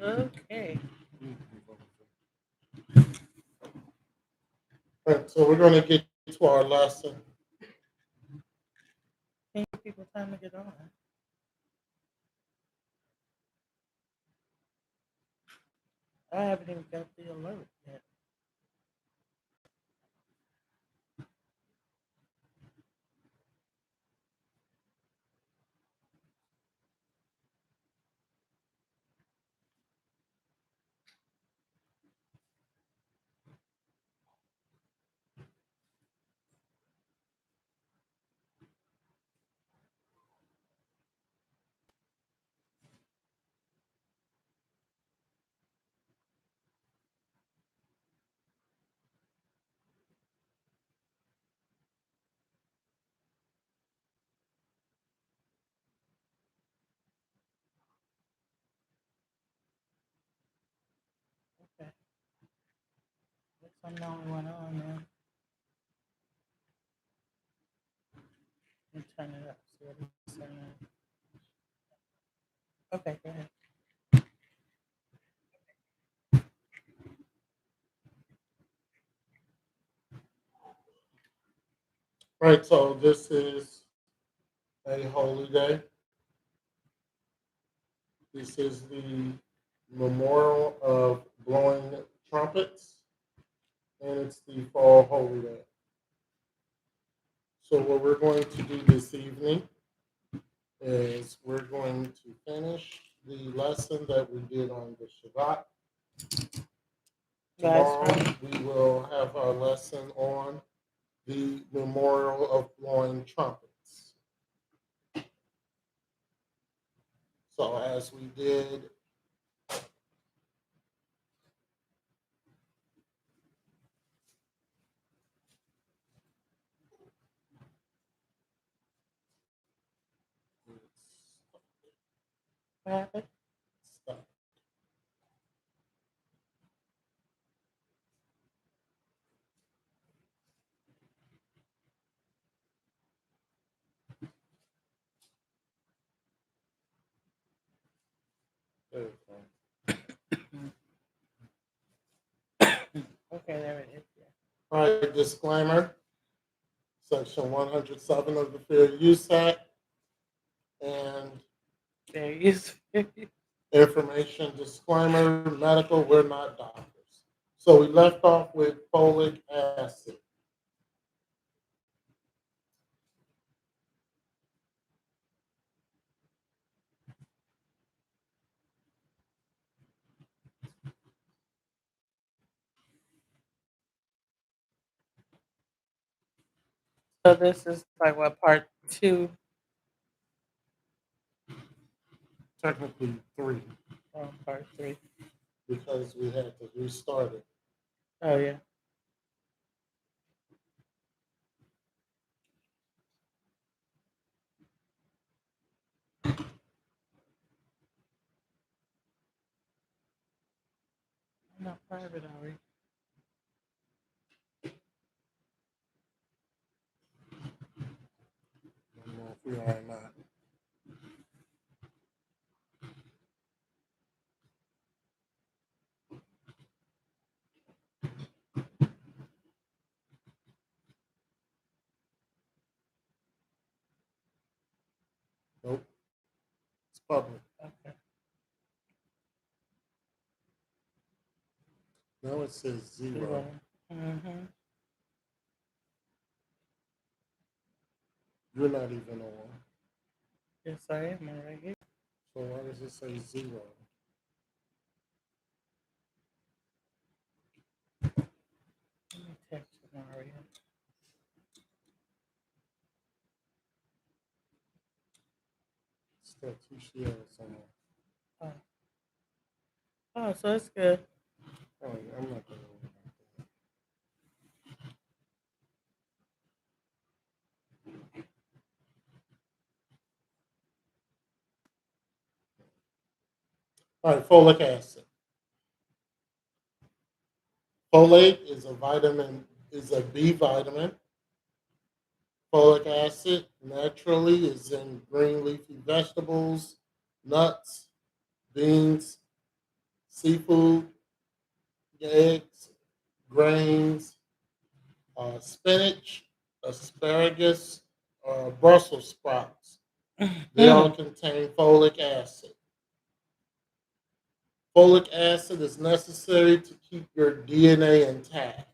Okay. Right, so we're going to get to our lesson. Can you give people time to get on? I haven't even got the alert yet. Okay. Looks I'm the only one on now. Let me turn it up. See what it's saying. Okay, go ahead. Right, so this is a holy day. This is the memorial of blowing trumpets, and it's the fall holy day. So what we're going to do this evening is we're going to finish the lesson that we did on the Shabbat. Last Tomorrow one. we will have our lesson on the memorial of blowing trumpets. So as we did, What happened? Okay, there it is. Yeah. all right, disclaimer, section 107 of the Fair Use Act, and There it is. information disclaimer, medical, we're not doctors. So we left off with folic acid. So this is like what part two? Technically three, Oh, part three. because we had to restart it. Oh yeah. I'm not private, are we? I don't know if we are or not. Nope, it's public. Okay. Now it says zero. Mm-hmm. You're not even on. Yes, I am right here. So why does it say zero? Let me text you, Mario. It's that TCL is on. Oh. Oh, so it's good. Oh, yeah, I'm not going to worry about that. All right, folic acid. Folate is a vitamin, is a B vitamin. Folic acid naturally is in green leafy vegetables, nuts, beans, seafood, eggs, grains, spinach, asparagus, Brussels sprouts. They all contain folic acid. Folic acid is necessary to keep your DNA intact.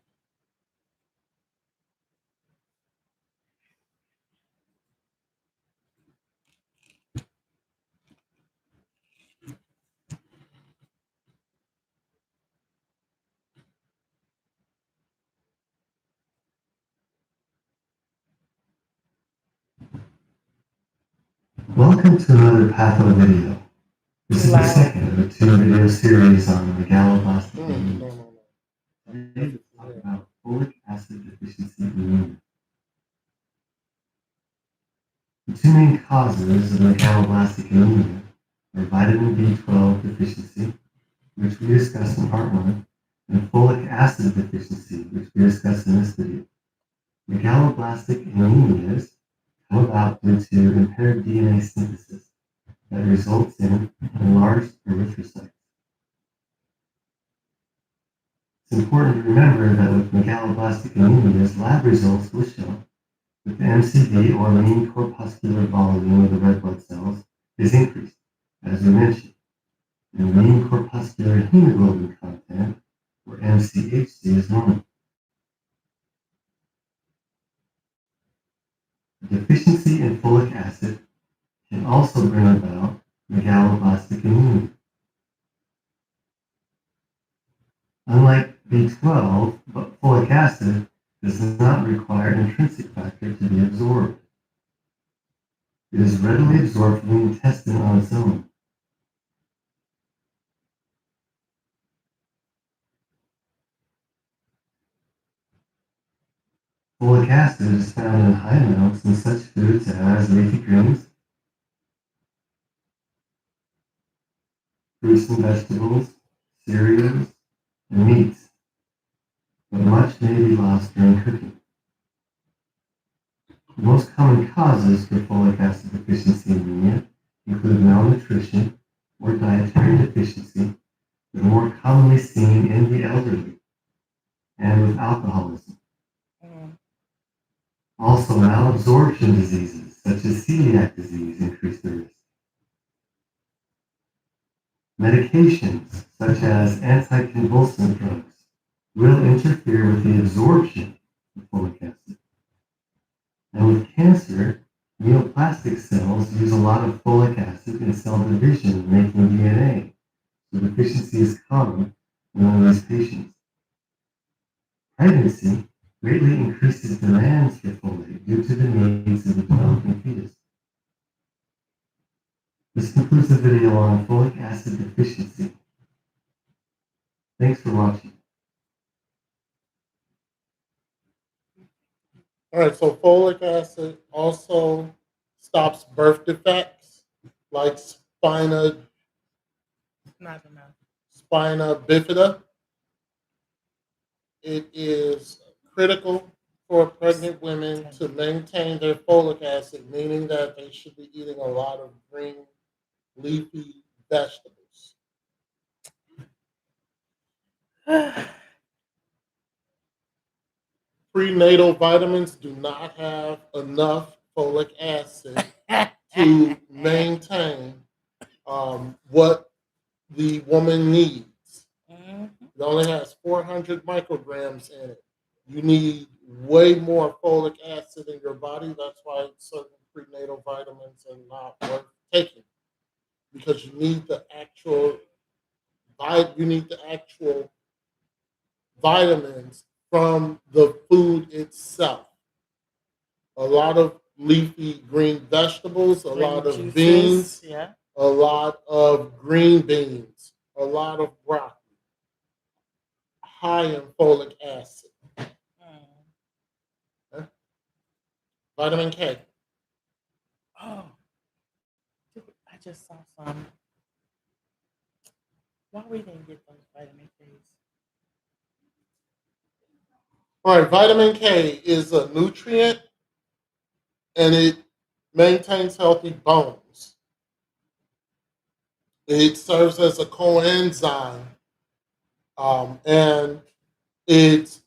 Welcome to another Patho video. This is the second of a two-video series on megaloblastic anemia. Today we talk about folic acid deficiency anemia. The two main causes of megaloblastic anemia are vitamin B12 deficiency, which we discussed in part 1, and folic acid deficiency, which we discussed in this video. Megaloblastic anemias come about due to impaired DNA synthesis that results in enlarged erythrocytes. It's important to remember that with megaloblastic anemias, lab results will show that the MCV, or mean corpuscular volume of the red blood cells, is increased, as we mentioned, and mean corpuscular hemoglobin content, or MCHC, is normal. A deficiency in folic acid can also bring about megaloblastic anemia. Unlike B12, but folic acid does not require an intrinsic factor to be absorbed. It is readily absorbed from the intestine on its own. Folic acid is found in high amounts in such foods as leafy greens, fruits and vegetables, cereals, and meats, but much may be lost during cooking. The most common causes for folic acid deficiency anemia include malnutrition or dietary deficiency, that are more commonly seen in the elderly and with alcoholism. Also, malabsorption diseases such as celiac disease increase the risk. Medications such as anticonvulsant drugs will interfere with the absorption of folic acid. And with cancer, neoplastic cells use a lot of folic acid in cell division, making DNA, so deficiency is common among these patients. Pregnancy greatly increases demands for folate due to the needs of the developing fetus. This concludes the video on folic acid deficiency. Thanks for watching. All right, so folic acid also stops birth defects like spina bifida. It is critical for pregnant women to maintain their folic acid, meaning that they should be eating a lot of green, leafy vegetables. Prenatal vitamins do not have enough folic acid to maintain what the woman needs. It only has 400 micrograms in it. You need way more folic acid in your body. That's why certain prenatal vitamins are not worth taking, because you need the actual vitamins from the food itself. A lot of leafy green vegetables, a lot of juices, beans, yeah. a lot of green beans, a lot of broccoli, high in folic acid. Huh? Vitamin K. Oh, I just saw some. Why we didn't get those vitamin K's? All right, vitamin K is a nutrient and it maintains healthy bones. It serves as a coenzyme And it's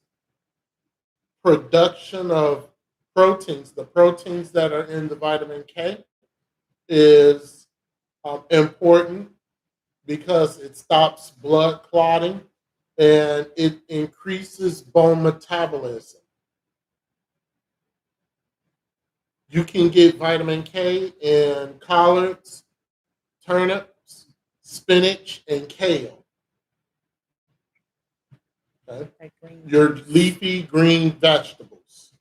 production of proteins. The proteins that are in the vitamin K is important because it stops blood clotting and it increases bone metabolism. You can get vitamin K in collards, turnips, spinach, and kale. Okay? Like green Your beans. leafy green vegetables.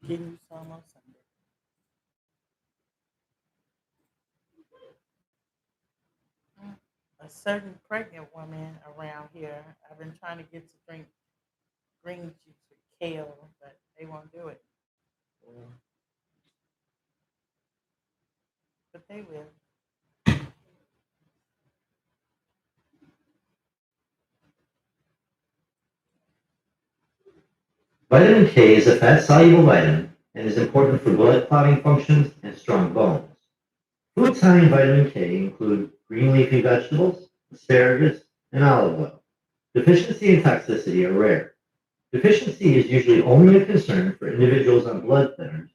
Getting you some on Sunday. A certain pregnant woman around here, I've been trying to get to drink green juice with kale, but they won't do it. But they will. Vitamin K is a fat-soluble vitamin and is important for blood clotting functions and strong bones. Foods high in vitamin K include green leafy vegetables, asparagus, and olive oil. Deficiency and toxicity are rare. Deficiency is usually only a concern for individuals on blood thinners,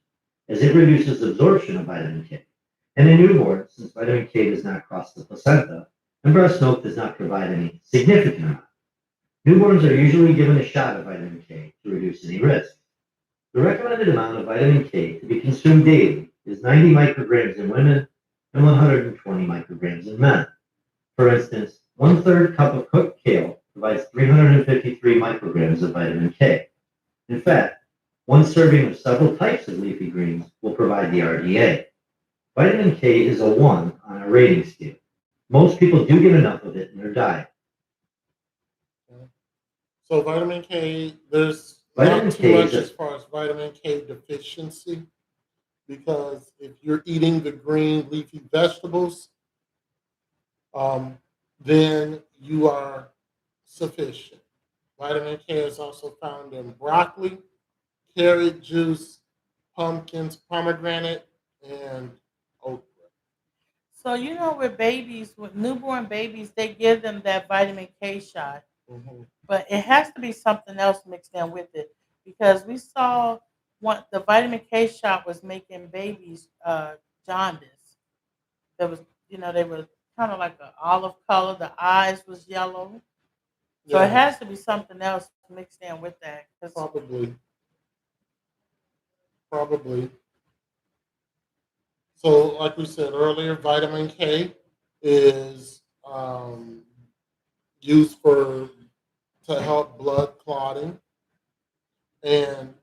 as it reduces absorption of vitamin K. And in newborns, since vitamin K does not cross the placenta, and breast milk does not provide any significant amount. Newborns are usually given a shot of vitamin K to reduce any risk. The recommended amount of vitamin K to be consumed daily is 90 micrograms in women and 120 micrograms in men. For instance, 1/3 cup of cooked kale provides 353 micrograms of vitamin K. In fact, one serving of several types of leafy greens will provide the RDA. Vitamin K is a 1 on a rating scale. Most people do get enough of it in their diet. So vitamin K, there's Vitamin not too K much is a- as far as vitamin K deficiency because if you're eating the green leafy vegetables, then you are sufficient. Vitamin K is also found in broccoli, carrot juice, pumpkins, pomegranate, and okra. So you know, with babies, with newborn babies, they give them that vitamin K shot, Mhm. but it has to be something else mixed in with it because we saw the vitamin K shot was making babies jaundice. There was, they were kind of like an olive color. The eyes was yellow, so it Yeah, has to be something else mixed in with that. 'Cause probably. So, like we said earlier, vitamin K is used to help blood clotting, and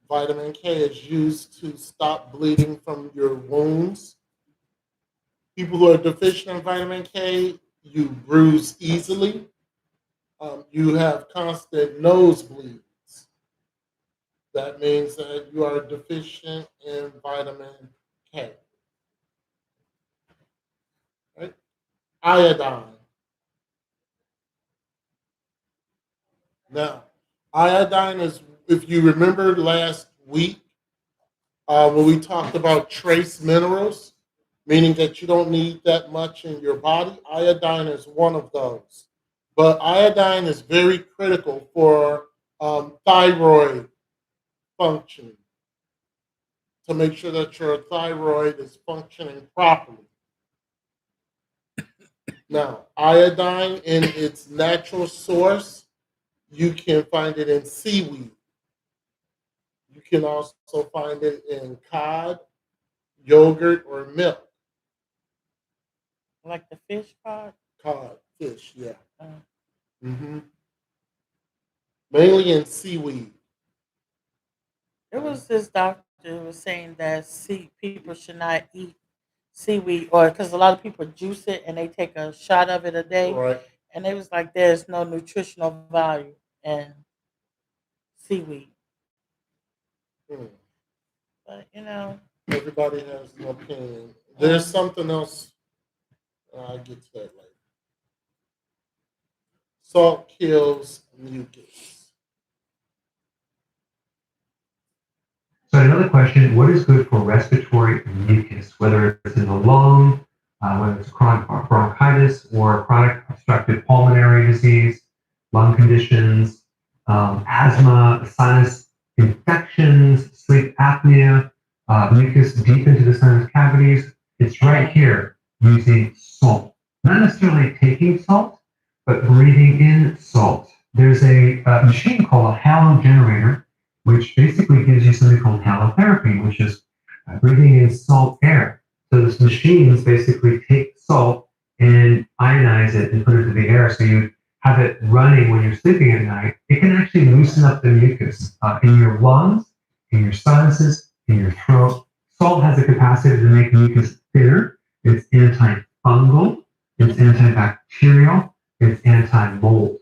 vitamin K is used to stop bleeding from your wounds. People who are deficient in vitamin K, you bruise easily. You have constant nosebleeds. That means that you are deficient in vitamin K. Right? Iodine. Now, iodine is, if you remember last week when we talked about trace minerals, meaning that you don't need that much in your body, iodine is one of those. But iodine is very critical for thyroid functioning, to make sure that your thyroid is functioning properly. Now, iodine in its natural source, you can find it in seaweed. You can also find it in cod, yogurt, or milk. like the fish cod. Cod, fish, yeah. Uh, hmm Mainly in seaweed. there was this doctor who was saying that people should not eat seaweed, or because a lot of people juice it and they take a shot of it a day, Right. and it was like there's no nutritional value in seaweed. Hmm. But Everybody has an opinion. There's something else. I'll get to that later. Salt kills mucus. So another question, what is good for respiratory mucus, whether it's in the lung, whether it's chronic bronchitis or chronic obstructive pulmonary disease, lung conditions, asthma, sinus infections, sleep apnea, mucus deep into the sinus cavities. It's right here using salt. Not necessarily taking salt, but breathing in salt. There's a machine called a halo generator, which basically gives you something called halotherapy, which is breathing in salt air. So this machines basically take salt and ionize it and put it into the air. So you have it running when you're sleeping at night. It can actually loosen up the mucus in your lungs, in your sinuses, in your throat. Salt has the capacity to make mucus thinner. It's antifungal. It's antibacterial. It's anti-mold.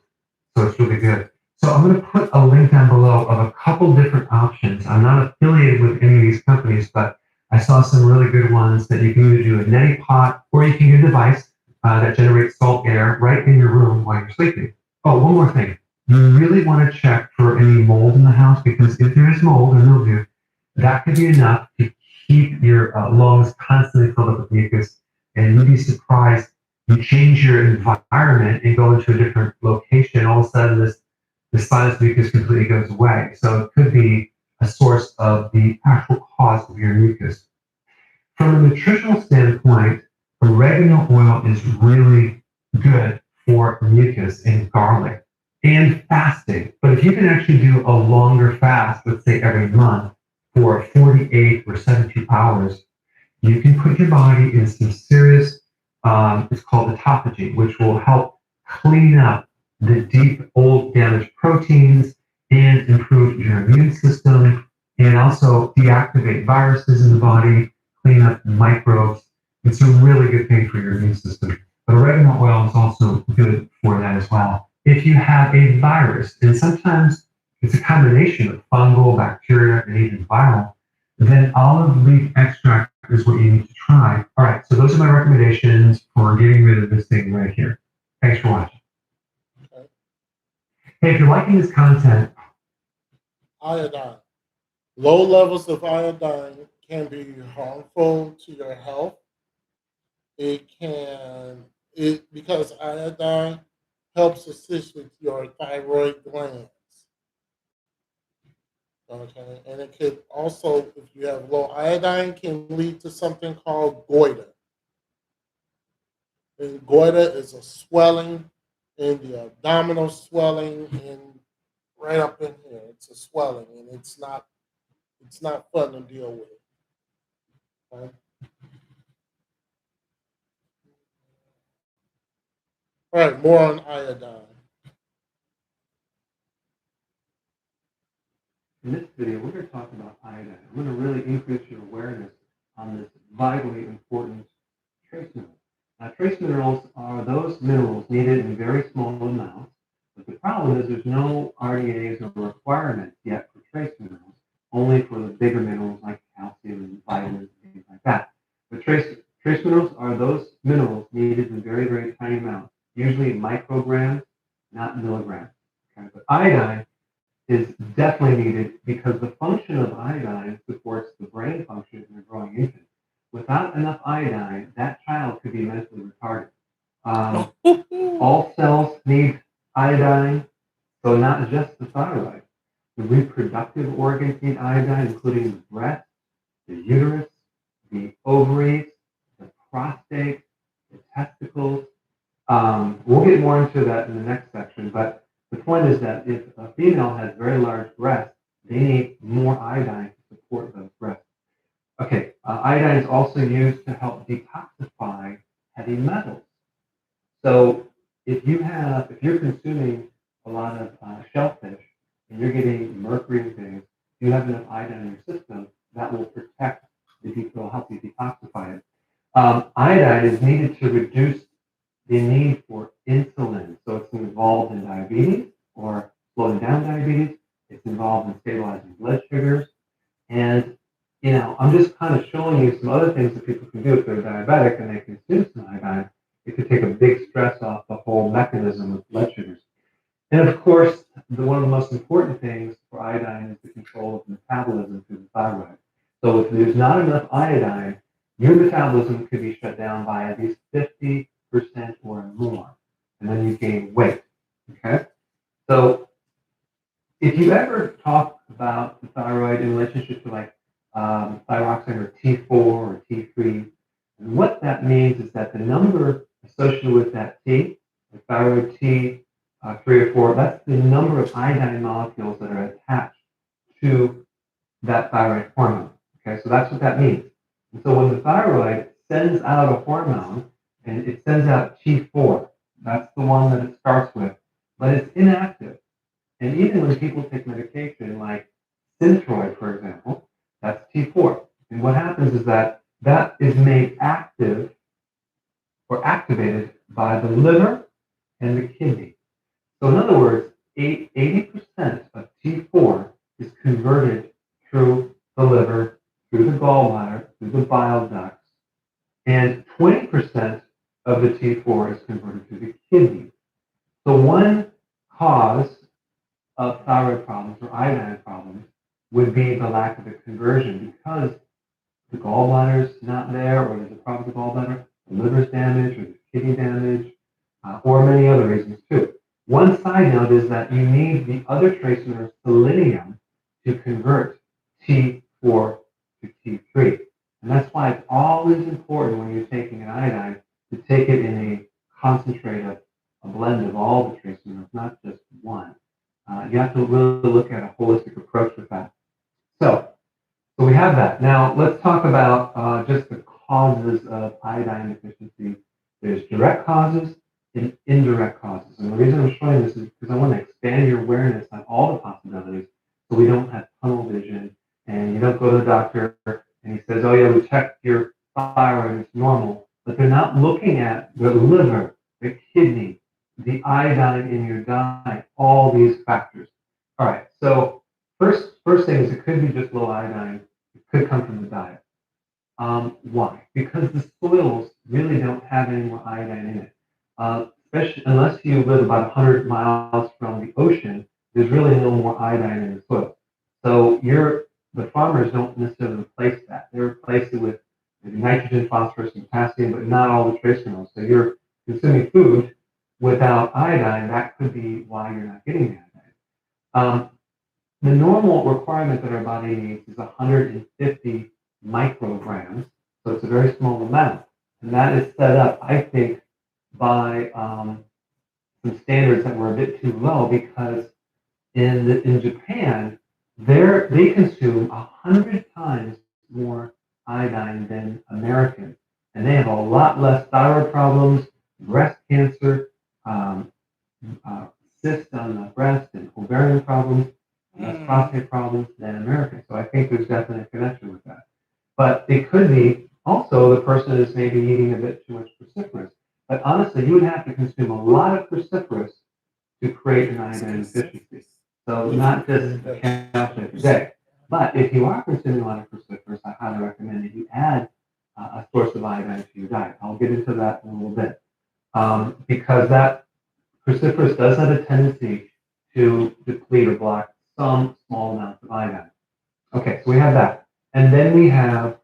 So it's really good. So I'm going to put a link down below of a couple different options. I'm not affiliated with any of these companies, but I saw some really good ones that you can either do a neti pot or you can get a device that generates salt air right in your room while you're sleeping. Oh, one more thing. You really want to check for any mold in the house, because if there is mold or mildew, that could be enough to keep your lungs constantly filled up with mucus. And you'd be surprised. You change your environment and go into a different location, all of a sudden the sinus mucus completely goes away. So it could be a source of the actual cause of your mucus. From a nutritional standpoint, oregano oil is really good for mucus and garlic and fasting. But if you can actually do a longer fast, let's say every month for 48 or 72 hours, you can put your body in some serious, it's called autophagy, which will help clean up the deep, old, damaged proteins and improve your immune system, and also deactivate viruses in the body, clean up microbes. It's a really good thing for your immune system. But oregano oil is also good for that as well. If you have a virus, and sometimes it's a combination of fungal, bacteria, and even viral, then olive leaf extract is what you need to try. All right, so those are my recommendations for getting rid of this thing right here. Thanks for watching. Okay. Hey, if you're liking this content, Iodine. Low levels of iodine can be harmful to your health. Because iodine helps assist with your thyroid glands. Okay, and it could also, if you have low iodine, can lead to something called goiter. And goiter is a swelling in the abdominal swelling and right up in here. It's a swelling, and it's not fun to deal with. Okay? All right, more on iodine. in this video, we're going to talk about iodine. I'm going to really increase your awareness on this vitally important trace mineral. Now, trace minerals are those minerals needed in very small amounts, but the problem is there's no RDAs or requirements yet for trace minerals, only for the bigger minerals like calcium and vitamins and things like that. But trace minerals are those minerals needed in very, very tiny amounts, usually micrograms, not milligrams. Okay? But iodine is definitely needed because the function of iodine supports the brain function in a growing infant. Without enough iodine, that child could be mentally retarded. All cells need iodine, so not just the thyroid. The reproductive organs need iodine, including the breast, the uterus, the ovaries, the prostate, the testicles. We'll get more into that in the next section, but the point is that if a female has very large breasts, they need more iodine to support those breasts. Okay, iodine is also used to help detoxify heavy metals. So if you're consuming a lot of shellfish and you're getting mercury and things, if you have enough iodine in your system, that will protect will help you detoxify it. Iodine is needed to reduce the need for insulin. So it's involved in diabetes or slowing down diabetes. It's involved in stabilizing blood sugars. And, I'm just kind of showing you some other things that people can do if they're diabetic and they consume some iodine. It could take a big stress off the whole mechanism of blood sugars. And of course, one of the most important things for iodine is the control of metabolism through the thyroid. So if there's not enough iodine, your metabolism could be shut down by at least 50% or more, and then you gain weight. Okay? So if you ever talk about the thyroid in relationship to like thyroxine or T4 or T3, and what that means is that the number associated with that T, the thyroid T 3 or 4, that's the number of iodine molecules that are attached to that thyroid hormone. Okay, so that's what that means. And so when the thyroid sends out a hormone, and it sends out T4, that's the one that it starts with, but it's inactive. And even when people take medication like Synthroid, for example, that's T4. And what happens is that that is made active or activated by the liver and the kidney. So in other words, 80% of T4 is converted through the liver, through the gallbladder, through the bile ducts, and 20% of the T4 is converted through the kidney. So one cause of thyroid problems or iodine problems would be the lack of a conversion because the gallbladder's not there, or there's a problem with the gallbladder, the liver's damaged, or the kidney damage, or many other reasons too. One side note is that you need the other trace mineral selenium to convert T4 to T3. And that's why it's always important when you're taking an iodine to take it in a concentrate, a blend of all the trace minerals, not just one. You have to really look at a holistic approach with that. So we have that. Now let's talk about just the causes of iodine deficiency. There's direct causes and indirect causes. And the reason I'm showing this is because I want to expand your awareness on all the possibilities so we don't have tunnel vision and you don't go to the doctor and he says, oh yeah, we checked your thyroid, it's normal. But they're not looking at the liver, the kidney, the iodine in your diet, all these factors. All right, so first thing is it could be just low iodine. It could come from the diet. Why? Because the soils really don't have any more iodine in it. Especially unless you live about 100 miles from the ocean, there's really no more iodine in the soil. So the farmers don't necessarily replace that. They replace it with maybe nitrogen, phosphorus, and potassium, but not all the trace minerals. So you're consuming food without iodine. That could be why you're not getting the iodine. The normal requirement that our body needs is 150 micrograms, so it's a very small amount. And that is set up, I think, by some standards that were a bit too low because in Japan, they consume 100 times more iodine than Americans. And they have a lot less thyroid problems, breast cancer, cysts on the breast, and ovarian problems, less prostate problems than Americans. So I think there's definitely a connection with that. But it could be also the person is maybe eating a bit too much cruciferous. But honestly, you would have to consume a lot of cruciferous to create an iodine deficiency. So not just a capsule every day. But if you are consuming a lot of cruciferous, I highly recommend that you add a source of iodine to your diet. I'll get into that in a little bit. Because that cruciferous does have a tendency to deplete or block some small amounts of iodine. Okay, so we have that. And then we have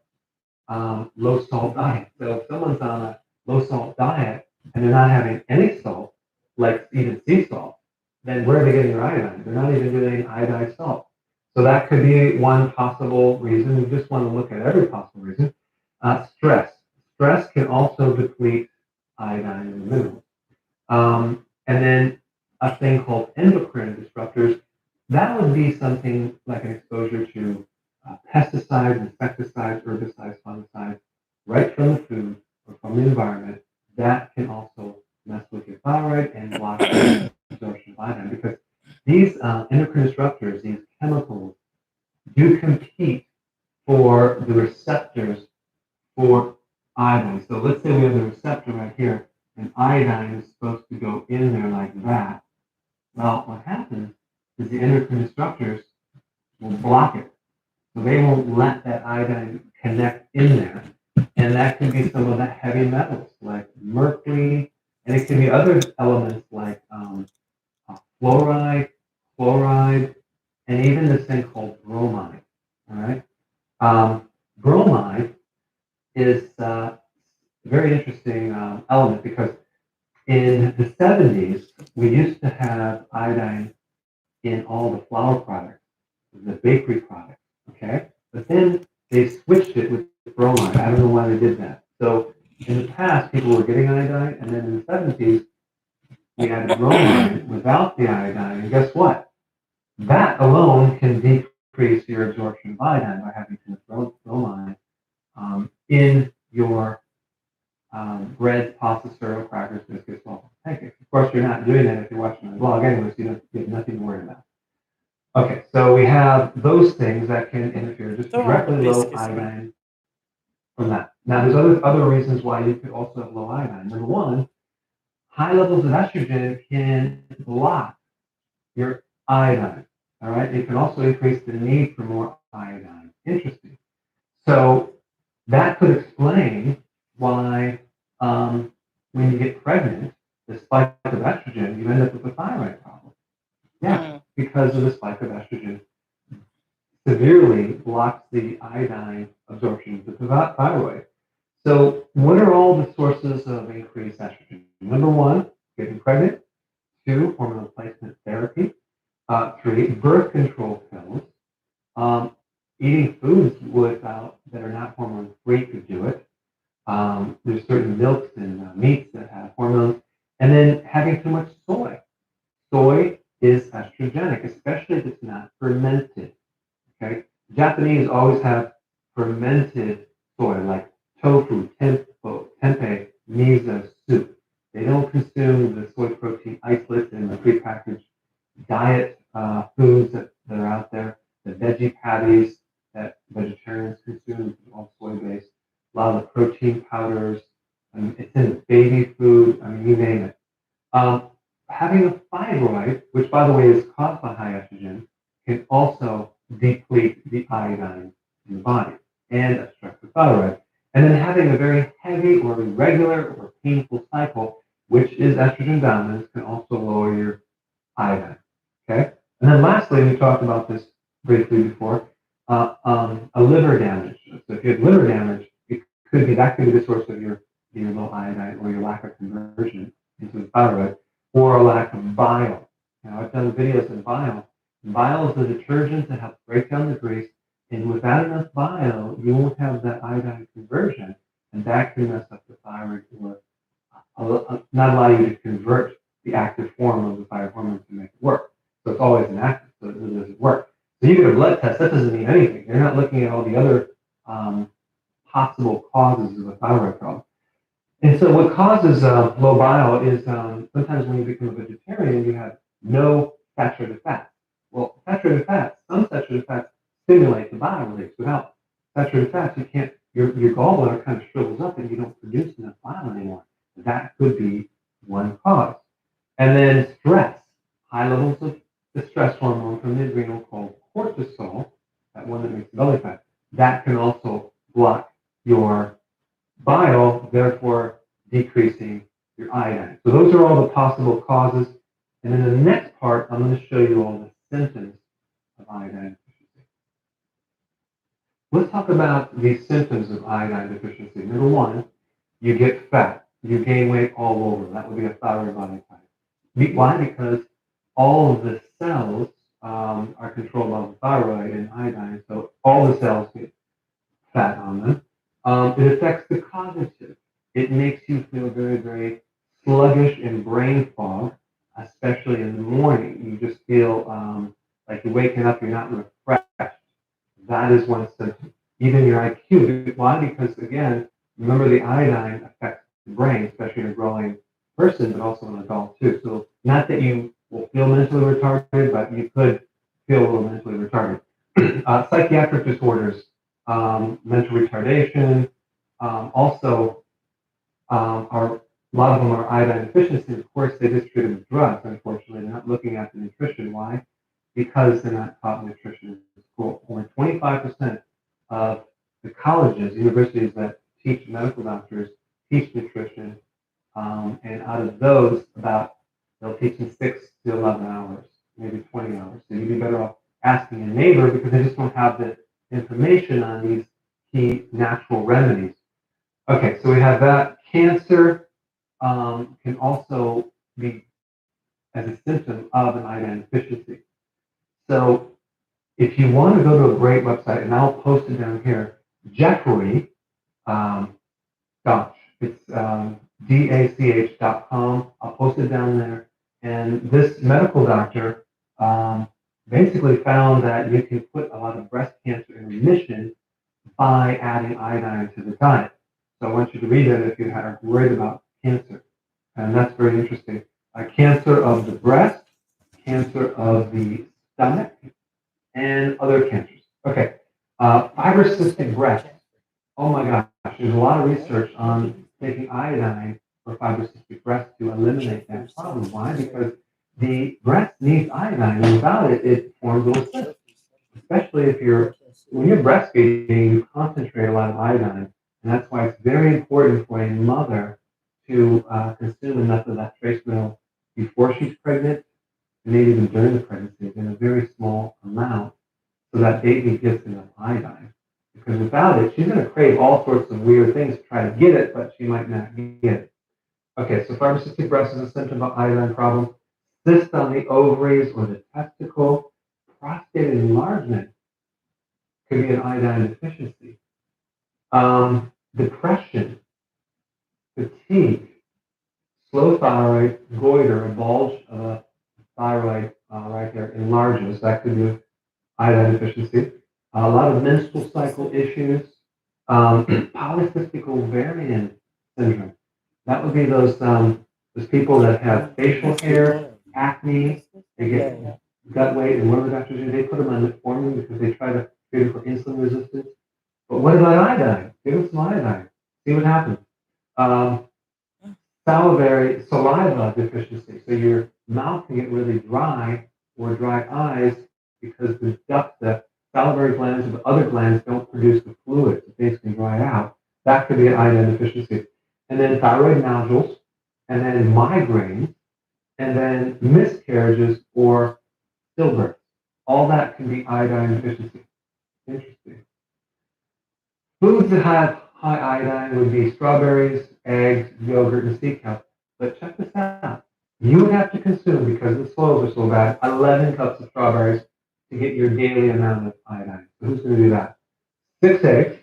low salt diet. So if someone's on a low salt diet and they're not having any salt, like even sea salt, then where are they getting their iodine? They're not even getting iodized salt. So that could be one possible reason. We just want to look at every possible reason. Stress. Stress can also deplete iodine in the minerals. And then a thing called endocrine disruptors. That would be something like an exposure to pesticides, insecticides, herbicides, fungicides, right from the food or from the environment. That can also mess with your thyroid and block the absorption of iodine because these endocrine disruptors, these chemicals, do compete for the receptors for iodine. So let's say we have the receptor right here, and iodine is supposed to go in there like that. Well, what happens is the endocrine disruptors will block it. So they won't let that iodine connect in there. And that can be some of the heavy metals like mercury, and it can be other elements like fluoride, chloride, and even this thing called bromide. All right. Bromide is a very interesting element because in the 70s, we used to have iodine in all the flour products, the bakery products, okay? But then they switched it with bromide. I don't know why they did that. So in the past, people were getting iodine, and then in the 70s, we added bromide without the iodine, and guess what? That alone can decrease your absorption of iodine by having too much bromide in your bread, pasta, cereal, crackers, biscuits, waffles, pancakes. Of course, you're not doing that if you're watching my blog anyway, so you have nothing to worry about. Okay, so we have those things that can interfere, just Throw all the directly low biscuits away. iodine from that. Now, there's other reasons why you could also have low iodine. Number one, high levels of estrogen can block your iodine. All right, it can also increase the need for more iodine. Interesting. So that could explain why when you get pregnant, the spike of estrogen, you end up with a thyroid problem. Yeah, because of the spike of estrogen severely blocks the iodine absorption of the thyroid. So what are all the sources of increased estrogen? Number one, getting pregnant. Two, hormone replacement therapy. Three, birth control pills. Eating foods that are not hormone free could do it. There's certain milks and meats that have hormones. And then having too much soy. Soy is estrogenic, especially if it's not fermented. Okay, Japanese always have fermented soy, like tofu, tempeh, miso soup. They don't consume the soy protein isolates in the prepackaged diet foods that are out there. The veggie patties that vegetarians consume, which is all soy-based. A lot of the protein powders. It's in the baby food. I mean, you name it. Having a thyroid, which by the way is caused by high estrogen, can also deplete the iodine in the body and obstruct the thyroid. And then having a very heavy or irregular or painful cycle, which is estrogen dominance, can also lower your iodine. Okay? And then lastly, we talked about this briefly before, a liver damage. So if you have liver damage, that could be the source of your low iodine or your lack of conversion into the thyroid, or a lack of bile. Now, I've done videos on bile. Bile is a detergent that helps break down the grease, and without enough bile, you won't have that iodine conversion, and that can mess up the thyroid or not allow you to convert the active form of the thyroid hormone to make it work. So it's always inactive, so it doesn't work. So you get a blood test, that doesn't mean anything. They're not looking at all the other possible causes of a thyroid problem. And so what causes low bile is sometimes when you become a vegetarian, you have no saturated fat. Well, saturated fats, some saturated fats stimulate the bile release. Without saturated fats, you can't, your gallbladder kind of shrivels up and you don't produce enough bile anymore. That could be one cause. And then stress, high levels of the stress hormone from the adrenal called cortisol, that one that makes the belly fat, that can also block your bile, therefore decreasing your iodine. So those are all the possible causes. And in the next part, I'm going to show you all the symptoms of iodine deficiency. Let's talk about the symptoms of iodine deficiency. Number one, you get fat. You gain weight all over. That would be a thyroid body type. Why? Because all of the cells are controlled by the thyroid and iodine, so all the cells get fat on them. It affects the cognitive. It makes you feel very, very sluggish and brain fog, especially in the morning. You just feel like you're waking up, you're not refreshed. That is one symptom. Even your IQ. Why? Because, again, remember the iodine affects the brain, especially in a growing person, but also an adult too. So not that you will feel mentally retarded, but you could feel a little mentally retarded. Psychiatric disorders, mental retardation, also are a lot of them are iodine deficiency. Of course, they just treat them with drugs. Unfortunately, they're not looking at the nutrition. Why? Because they're not taught nutrition in school. Only 25% of the colleges, universities that teach medical doctors teach nutrition, and out of those, they'll teach in 6 to 11 hours, maybe 20 hours. So you'd be better off asking a neighbor because they just don't have the information on these key natural remedies. Okay, so we have that. Cancer can also be as a symptom of an iodine deficiency. So if you want to go to a great website, and I'll post it down here, Jeffrey, it's DACH.com. I'll post it down there. And this medical doctor basically found that you can put a lot of breast cancer in remission by adding iodine to the diet. So I want you to read it if you are worried about cancer. And that's very interesting. Cancer of the breast, cancer of the stomach, and other cancers. Okay. Fibrocystic breast. Oh my gosh, there's a lot of research on taking iodine for fibrocystic breast to eliminate that problem. Why? Because the breast needs iodine, and without it, it forms little cysts. Especially when you're breastfeeding, you concentrate a lot of iodine, and that's why it's very important for a mother to consume enough of that trace mineral before she's pregnant, and maybe even during the pregnancy, in a very small amount, so that baby gets enough iodine. Because without it, she's going to crave all sorts of weird things to try to get it, but she might not get it. Okay, so fibrocystic breast is a symptom of iodine problem. Cyst on the ovaries or the testicle, prostate enlargement could be an iodine deficiency. Depression, fatigue, slow thyroid, goiter, a bulge of a thyroid right there enlarges. That could be iodine deficiency. A lot of menstrual cycle issues, polycystic ovarian syndrome. That would be those people that have facial hair, acne, they get gut weight, and what do the doctors do? They put them on metformin because they try to treat it for insulin resistance. But what about iodine? Give them some iodine. See what happens. Saliva deficiency. So your mouth can get really dry or dry eyes because the salivary glands or the other glands don't produce the fluid to basically dry out. That could be an iodine deficiency. And then thyroid nodules, and then migraines, and then miscarriages or stillbirths. All that can be iodine deficiency. Interesting. Foods that have high iodine would be strawberries, eggs, yogurt, and sea kelp. But check this out. You would have to consume, because the soils are so bad, 11 cups of strawberries to get your daily amount of iodine. So who's going to do that? 6 eggs.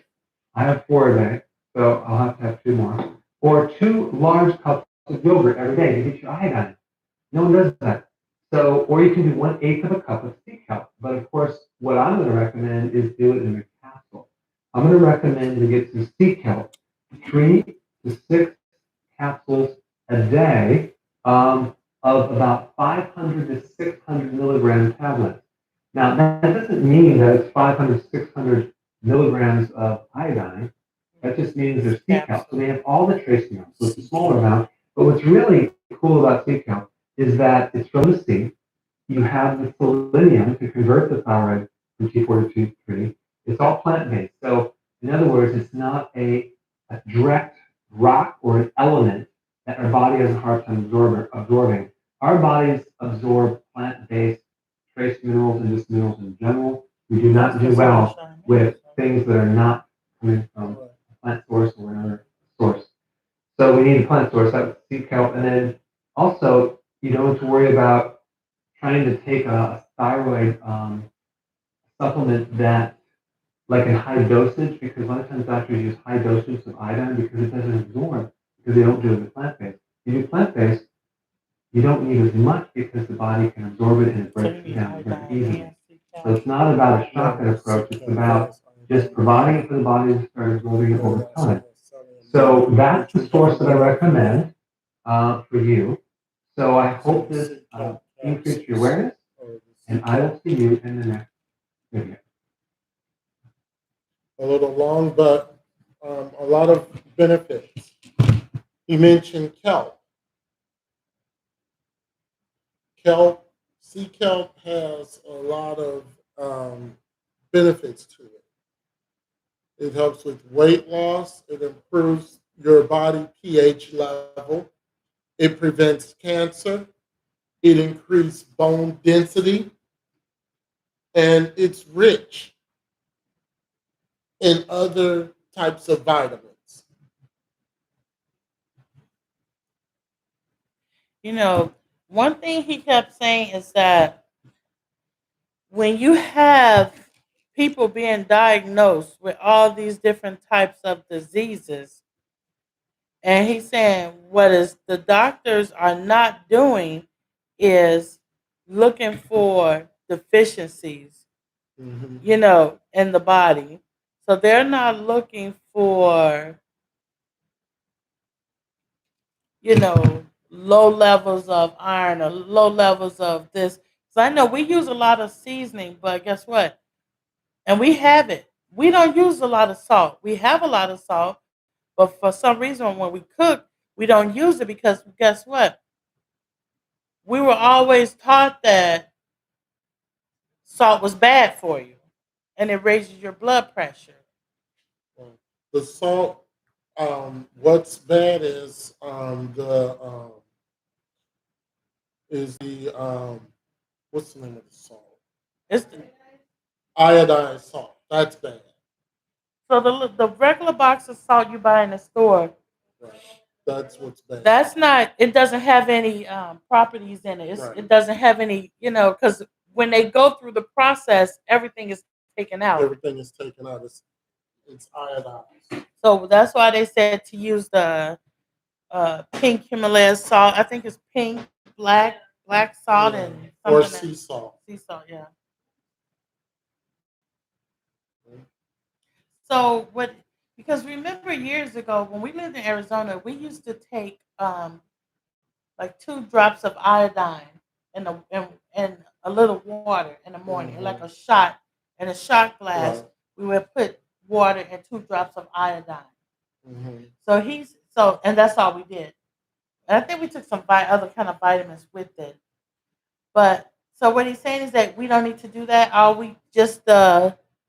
I have 4 a day, so I'll have to have 2 more. Or 2 large cups of yogurt every day to get your iodine. No one does that. So, or you can do 1/8 of a cup of sea kelp. But of course, what I'm going to recommend is do it in a capsule. I'm going to recommend to get some sea kelp, 3 to 6 capsules a day of about 500 to 600 milligram tablets. Now, that doesn't mean that it's 500 to 600 milligrams of iodine. That just means there's sea kelp. So they have all the trace minerals. So it's a smaller amount. But what's really cool about sea kelp is that it's from the sea. You have the selenium to convert the thyroid from T4 to T3. It's all plant-based. So in other words, it's not a direct rock or an element that our body has a hard time absorbing. Our bodies absorb plant-based trace minerals and just minerals in general. We do not do well with things that are not coming from a plant source or another source. So we need a plant source, that would sea kelp. And then also, you don't have to worry about trying to take a thyroid supplement that, like in high dosage, because a lot of times doctors use high dosage of iodine because it doesn't absorb, because they don't do it with plant-based. If you do plant-based, you don't need as much because the body can absorb it and it breaks it down very easily. So it's not about a shotgun approach, it's about just providing it for the body to start absorbing it over time. So that's the source that I recommend for you. So I hope this increased your awareness, and I will see you in the next video. A little long, but a lot of benefits. You mentioned kelp. Sea kelp has a lot of benefits to it. It helps with weight loss. It improves your body pH level. It prevents cancer. It increases bone density. And it's rich in other types of vitamins. You know, one thing he kept saying is that when you have people being diagnosed with all these different types of diseases, and he's saying what is the doctors are not doing is looking for deficiencies, Mm-hmm. in the body. So they're not looking for, low levels of iron or low levels of this. So I know we use a lot of seasoning, but guess what? And we have it. We don't use a lot of salt. We have a lot of salt, but for some reason, when we cook, we don't use it because guess what? We were always taught that salt was bad for you and it raises your blood pressure. The salt. What's bad is the what's the name of the salt? It's Iodine salt. That's bad. so the regular box of salt you buy in the store, Right. That's what's bad. that's not. It doesn't have any properties in it. Right. It doesn't have any. Because when they go through the process, everything is taken out. Everything is taken out. It's iodized. So that's why they said to use the pink Himalaya salt. I think it's pink, black salt, Yeah. and Or something sea salt. sea salt. Yeah. So what? Because remember years ago when we lived in Arizona, we used to take like 2 drops of iodine in a little water in the morning, like a shot in a shot glass. Right. We would put water and 2 drops of iodine. Mm-hmm. And that's all we did. And I think we took some other kind of vitamins with it. But so what he's saying is that we don't need to do that. All we just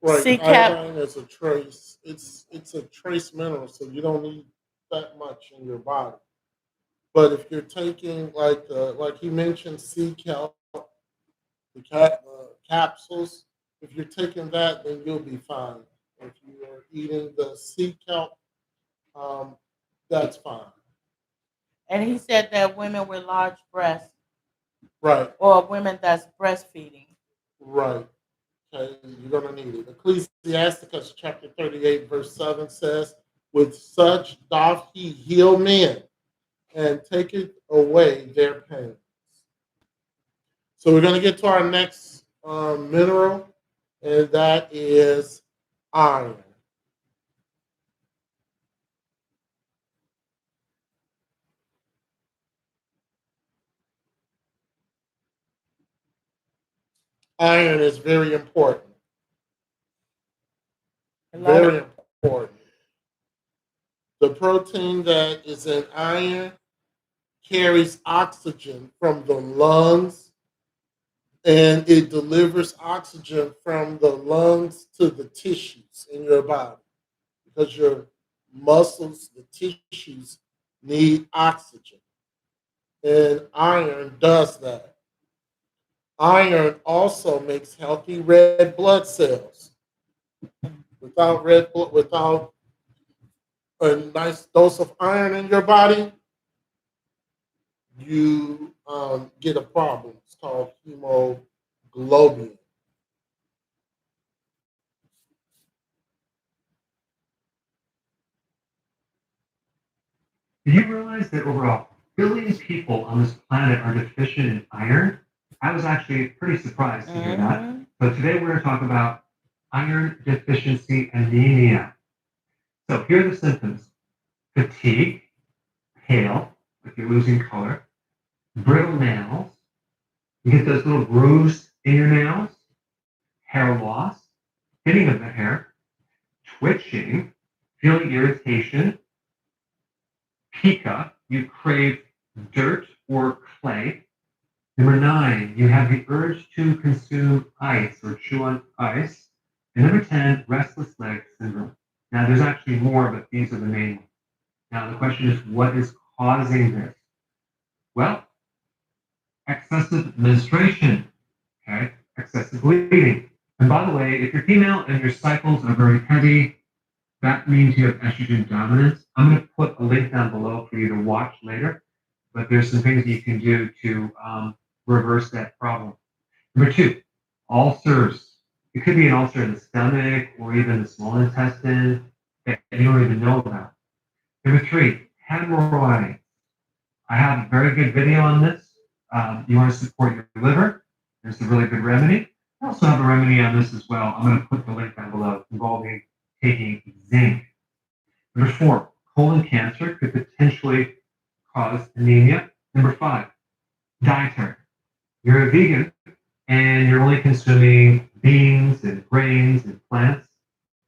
Right. CCAP. Iodine is a trace. It's a trace mineral, so you don't need that much in your body. But if you're taking like he mentioned, sea kelp, the capsules, if you're taking that, then you'll be fine. If you are eating the sea kelp, that's fine. And he said that women with large breasts Right. or women that's breastfeeding. Right. Okay, you're gonna need it. Ecclesiasticus chapter 38, verse 7 says, "With such doth he heal men, and taketh away their pains." So we're gonna get to our next mineral, and that is iron. Iron is very important. Very important. The protein that is in iron carries oxygen from the lungs, and it delivers oxygen from the lungs to the tissues in your body because your muscles, the tissues need oxygen. And iron does that. Iron also makes healthy red blood cells. Without a nice dose of iron in your body, you get a problem. It's called hemoglobin. Do you realize that over a billion people on this planet are deficient in iron? I was actually pretty surprised to hear that. Mm-hmm. So today we're going to talk about iron deficiency anemia. So here are the symptoms: fatigue, pale, if you're losing color, brittle nails, you get those little grooves in your nails, hair loss, thinning of the hair, twitching, feeling irritation, pica, you crave dirt or clay. Number 9, you have the urge to consume ice or chew on ice. And number 10, restless leg syndrome. Now, there's actually more, but these are the main ones. Now, the question is, what is causing this? Well, excessive menstruation, okay? Excessive bleeding. And by the way, if you're female and your cycles are very heavy, that means you have estrogen dominance. I'm going to put a link down below for you to watch later. but there's some things that you can do to reverse that problem. Number 2, ulcers. It could be an ulcer in the stomach or even the small intestine that you don't even know about. Number 3, hemorrhoids. I have a very good video on this. You want to support your liver? There's a really good remedy. I also have a remedy on this as well. I'm going to put the link down below involving taking zinc. Number 4, colon cancer could potentially cause anemia. Number 5, dietary. You're a vegan and you're only consuming beans and grains and plants.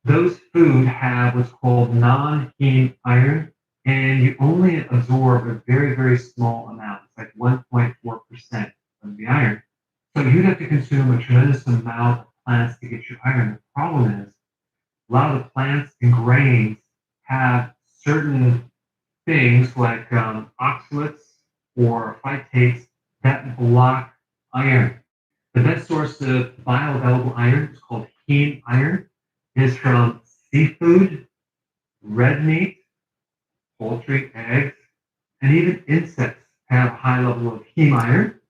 Those food have what's called non-heme iron, and you only absorb a very, very small amount. It's like 1.4% of the iron. So you'd have to consume a tremendous amount of plants to get your iron. The problem is a lot of the plants and grains have certain things like oxalates or phytates that block iron. The best source of bioavailable iron is called heme iron. It is from seafood, red meat, poultry, eggs, and even insects have a high level of heme iron,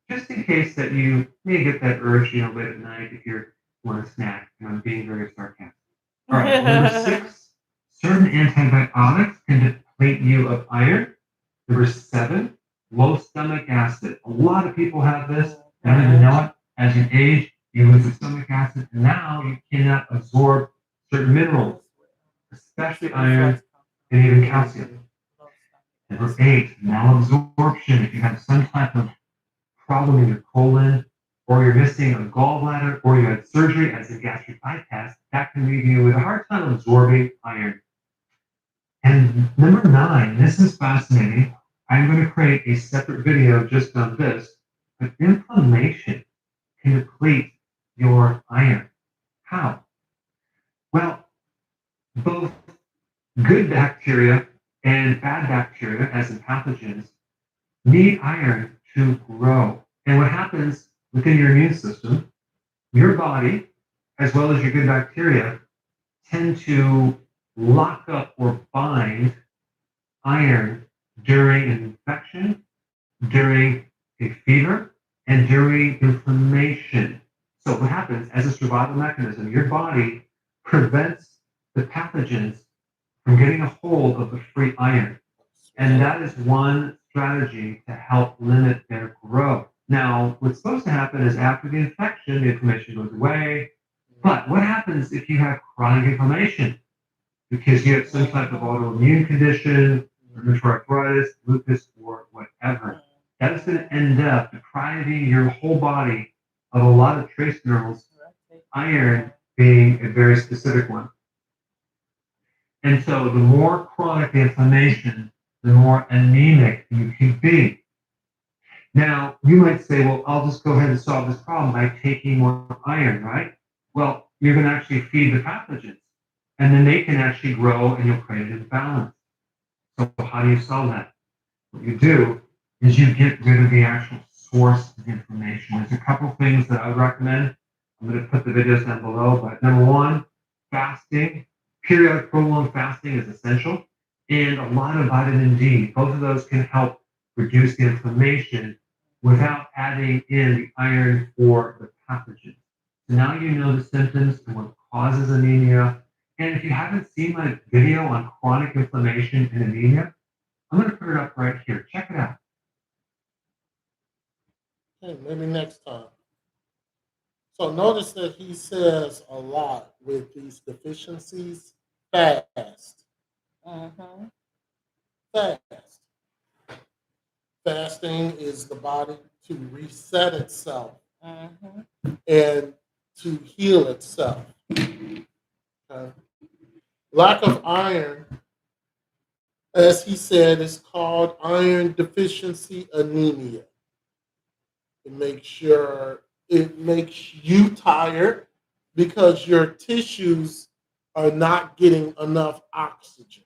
just in case that you may get that urge, late at night if you want a snack. And I'm being very sarcastic. All right, number 6, certain antibiotics can deplete you of iron. Number 7, low stomach acid. A lot of people have this. They don't even know it. As you age, you lose the stomach acid, and now you cannot absorb certain minerals, especially iron and even calcium. Number 8, malabsorption. If you have some type of problem in your colon, or you're missing a gallbladder, or you had surgery as a gastric bypass, that can leave you with a hard time absorbing iron. And number 9, this is fascinating. I'm going to create a separate video just on this, but inflammation can deplete your iron. How? Well, both good bacteria and bad bacteria, as in pathogens, need iron to grow. And what happens within your immune system, your body, as well as your good bacteria, tend to lock up or bind iron during an infection, during a fever, and during inflammation. So what happens as a survival mechanism, your body prevents the pathogens from getting a hold of the free iron. And that is one strategy to help limit their growth. Now, what's supposed to happen is after the infection, the inflammation goes away. But what happens if you have chronic inflammation? Because you have some type of autoimmune condition, rheumatoid arthritis, lupus, or whatever. That is going to end up depriving your whole body of a lot of trace minerals, iron being a very specific one. And so the more chronic the inflammation, the more anemic you can be. Now, you might say, well, I'll just go ahead and solve this problem by taking more iron, right? Well, you're going to actually feed the pathogens, and then they can actually grow and you'll create an imbalance. So how do you solve that? What you do is you get rid of the actual source of inflammation. There's a couple things that I would recommend. I'm going to put the videos down below, but number 1, fasting. Periodic prolonged fasting is essential, and a lot of vitamin D. Both of those can help reduce the inflammation without adding in the iron or the pathogen. So now you know the symptoms and what causes anemia. And if you haven't seen my video on chronic inflammation and anemia, I'm going to put it up right here. Check it out. Okay, maybe next time. So notice that he says a lot with these deficiencies, fast. Mm-hmm. Fast. Fasting is the body to reset itself Mm-hmm. and to heal itself. Okay. Lack of iron, as he said, is called iron deficiency anemia. It makes you tired because your tissues are not getting enough oxygen.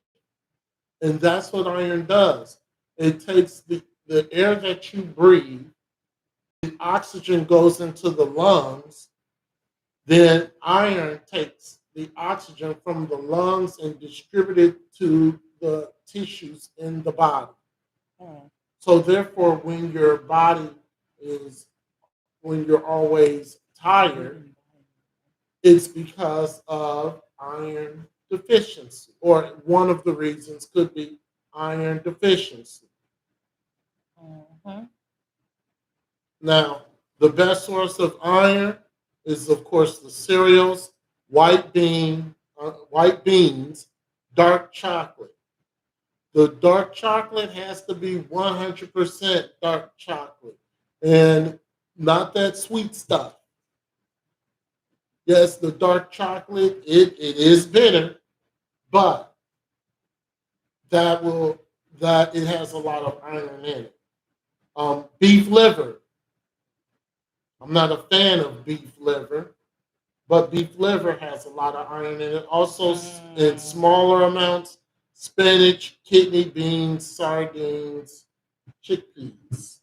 And that's what iron does. It takes the air that you breathe, the oxygen goes into the lungs, then iron takes the oxygen from the lungs and distributes it to the tissues in the body. Mm. So therefore, when your body is, when you're always tired, it's because of iron deficiency, or one of the reasons could be iron deficiency. Mhm. Now, the best source of iron is, of course, the cereals, white beans, dark chocolate. The dark chocolate has to be 100% dark chocolate and not that sweet stuff. Yes, the dark chocolate, it is bitter, but that it has a lot of iron in it. Beef liver. I'm not a fan of beef liver, but beef liver has a lot of iron in it. Also, in smaller amounts, spinach, kidney beans, sardines, chickpeas.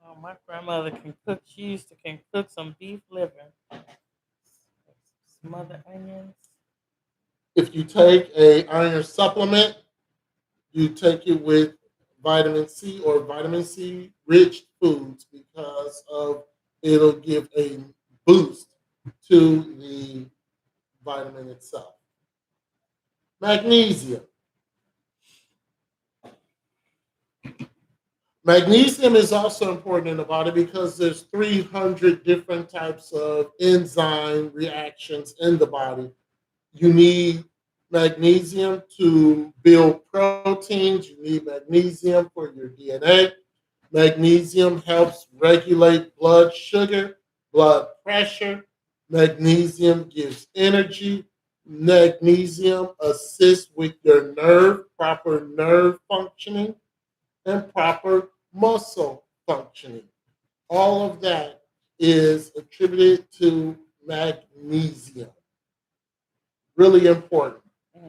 Oh, my grandmother can cook. She used to can cook some beef liver, smothered onions. If you take a iron supplement, you take it with vitamin C or vitamin C rich foods because of it'll give a boost to the vitamin itself. Magnesium. Magnesium is also important in the body because there's 300 different types of enzyme reactions in the body. You need magnesium to build proteins. You need magnesium for your DNA. Magnesium helps regulate blood sugar, blood pressure. Magnesium gives energy. Magnesium assists with your proper nerve functioning, and proper muscle functioning. All of that is attributed to magnesium. Really important.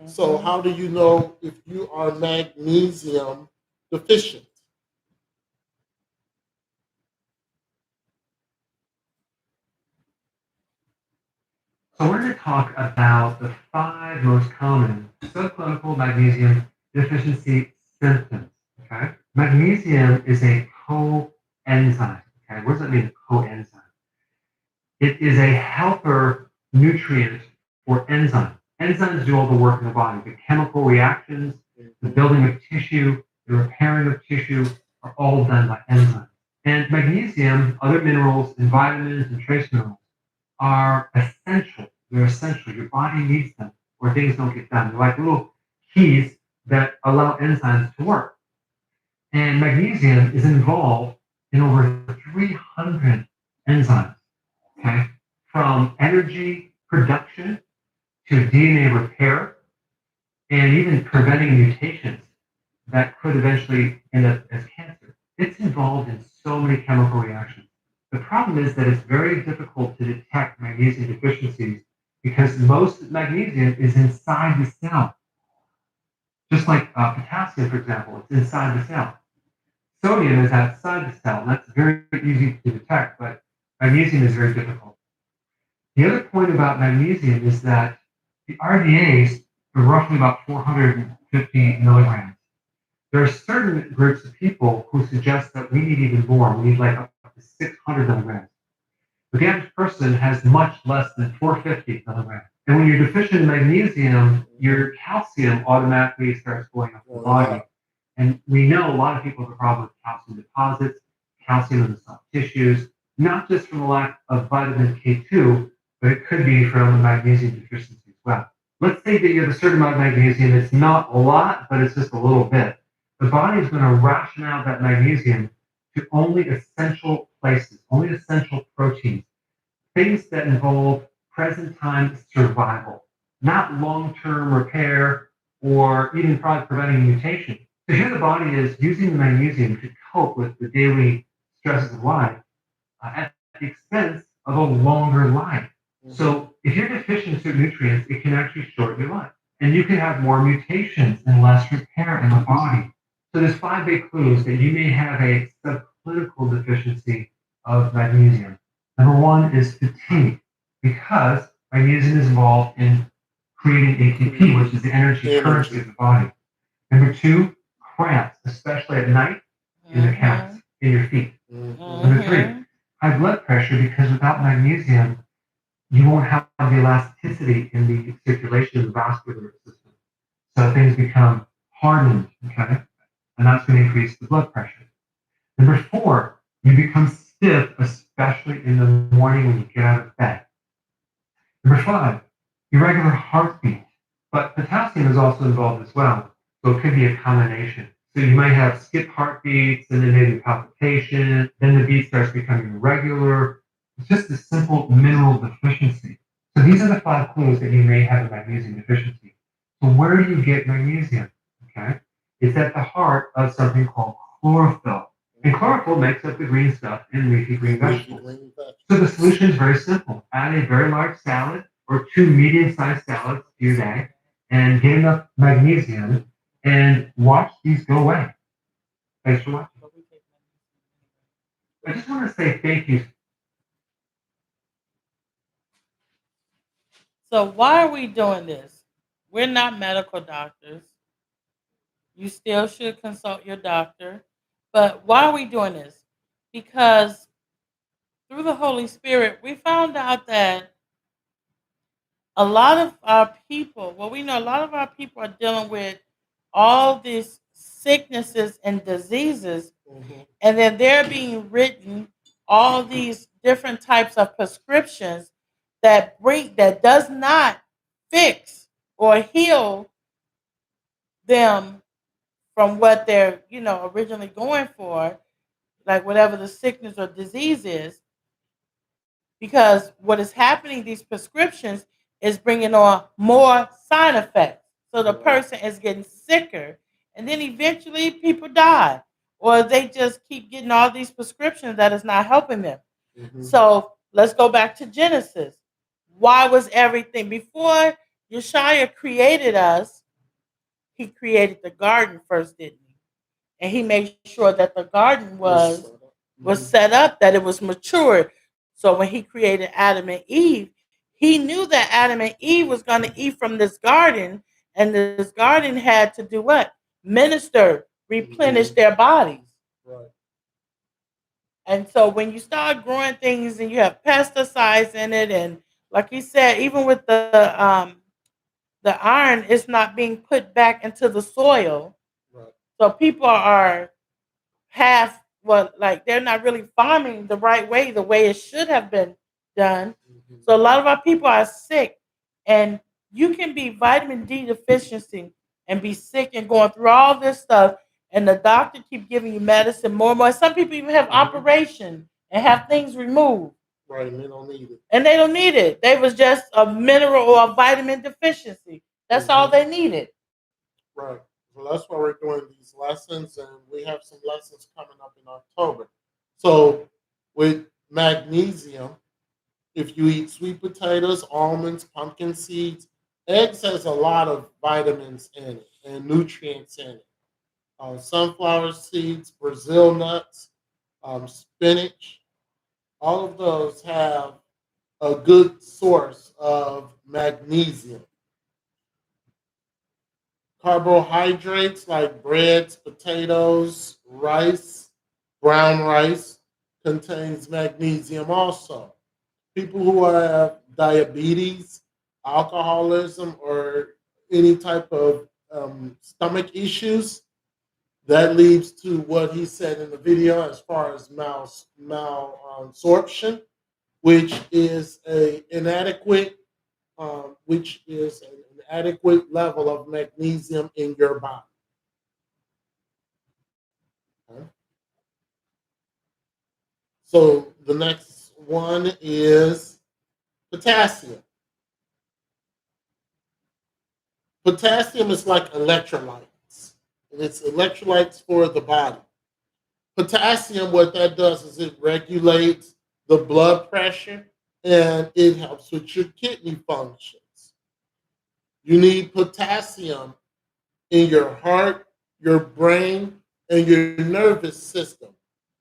So, Mhm. how do you know if you are magnesium deficient? So we're going to talk about the 5 most common subclinical magnesium deficiency symptoms. Okay, magnesium is a coenzyme. Okay, what does that mean? Coenzyme. It is a helper nutrient for enzymes. Enzymes do all the work in the body. The chemical reactions, the building of tissue, the repairing of tissue are all done by enzymes. And magnesium, other minerals, and vitamins and trace minerals are essential. They're essential. Your body needs them or things don't get done. They're like little keys that allow enzymes to work. And magnesium is involved in over 300 enzymes, okay? From energy production to DNA repair and even preventing mutations that could eventually end up as cancer. It's involved in so many chemical reactions. The problem is that it's very difficult to detect magnesium deficiencies because most magnesium is inside the cell. Just like potassium, for example, it's inside the cell. Sodium is outside the cell, and that's very easy to detect, but magnesium is very difficult. The other point about magnesium is that the RDAs are roughly about 450 milligrams. There are certain groups of people who suggest that we need even more. We need like up to 600 milligrams. But the average person has much less than 450 milligrams. And when you're deficient in magnesium, your calcium automatically starts going up the body. And we know a lot of people have a problem with calcium deposits, calcium in the soft tissues, not just from a lack of vitamin K2, but it could be from a magnesium deficiency as well. Let's say that you have a certain amount of magnesium. It's not a lot, but it's just a little bit. The body is going to ration out that magnesium to only essential places, only essential proteins, things that involve present time survival, not long-term repair or even probably preventing mutation. So here the body is using the magnesium to cope with the daily stresses of life at the expense of a longer life. So if you're deficient in certain nutrients, it can actually shorten your life. And you can have more mutations and less repair in the body. So there's 5 big clues that you may have a subclinical deficiency of magnesium. Number 1 is fatigue, because magnesium is involved in creating ATP, which is the energy currency of the body. Number 2, cramps, especially at night. in the calves, in your feet. Number three, high blood pressure, because without magnesium, you won't have the elasticity in the circulation of the vascular system. So things become hardened, okay? And that's going to increase the blood pressure. Number four, you become stiff, especially in the morning when you get out of bed. Number five, irregular heartbeat. But potassium is also involved as well. So it could be a combination. So you might have skip heartbeats and then maybe palpitation. Then the beat starts becoming irregular. It's just a simple mineral deficiency. So these are the 5 clues that you may have a magnesium deficiency. So where do you get magnesium? Okay, it's at the heart of something called chlorophyll. And chlorophyll makes up the green stuff in leafy green vegetables. So the solution is very simple. Add a very large salad or 2 medium-sized salads to your day and get enough magnesium and watch these go away. Thanks for watching. I just want to say thank you. So why are we doing this? We're not medical doctors. You still should consult your doctor. But why are we doing this? Because through the Holy Spirit, we found out that a lot of our people, well, we know a lot of our people are dealing with all these sicknesses and diseases, and then they're being written all these different types of prescriptions that does not fix or heal them from what they're originally going for, like whatever the sickness or disease is. Because what is happening, these prescriptions is bringing on more side effects. So the person is getting sicker, and then eventually people die, or they just keep getting all these prescriptions that is not helping them. So let's go back to Genesis. Why was everything before Yeshua created us? He created the garden first, didn't he? And he made sure that the garden was set up, that it was matured. So when he created Adam and Eve, he knew that Adam and Eve was going to eat from this garden, and this garden had to do what? Minister, replenish their bodies. Right. And so when you start growing things and you have pesticides in it, and like you said, even with the iron, it's not being put back into the soil. Right. So people are like they're not really farming the right way, the way it should have been done. So a lot of our people are sick, and you can be vitamin D deficiency and be sick and going through all this stuff, and the doctor keep giving you medicine more and more. Some people even have operation and have things removed. Right, and they don't need it. And they don't need it. They was just a mineral or a vitamin deficiency. That's all they needed. Right. So that's why we're doing these lessons, and we have some lessons coming up in October. So with magnesium, if you eat sweet potatoes, almonds, pumpkin seeds, eggs has a lot of vitamins in it and nutrients in it. Sunflower seeds, Brazil nuts, spinach, all of those have a good source of magnesium. Carbohydrates like breads, potatoes, rice, brown rice contains magnesium also. People who have diabetes, alcoholism, or any type of stomach issues, that leads to what he said in the video as far as malabsorption, which is an inadequate level of magnesium in your body. Okay. So the next one is potassium. Potassium is like electrolytes, and it's electrolytes for the body. Potassium, what that does is it regulates the blood pressure, and it helps with your kidney functions. You need potassium in your heart, your brain, and your nervous system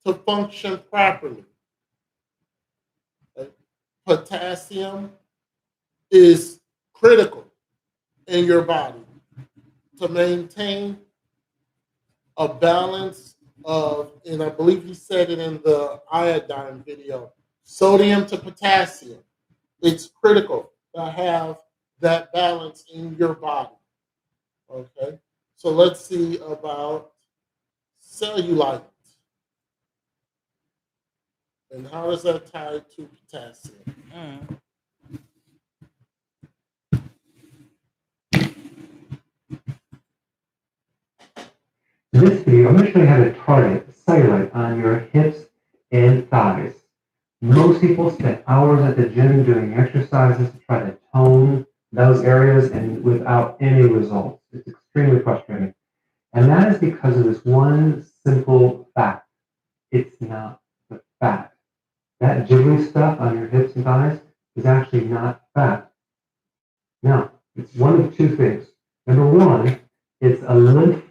to function properly. Okay? Potassium is critical in your body to maintain a balanced of, and I believe he said it in the iodine video, sodium to potassium. It's critical to have that balance in your body. Okay, so let's see about cellulite and how is that tied to potassium. Mm. In this video, I'm going to show you how to target cellulite on your hips and thighs. Most people spend hours at the gym doing exercises to try to tone those areas and without any results. It's extremely frustrating. And that is because of this one simple fact. It's not the fat. That jiggly stuff on your hips and thighs is actually not fat. Now, it's one of two things. Number one, it's a lymph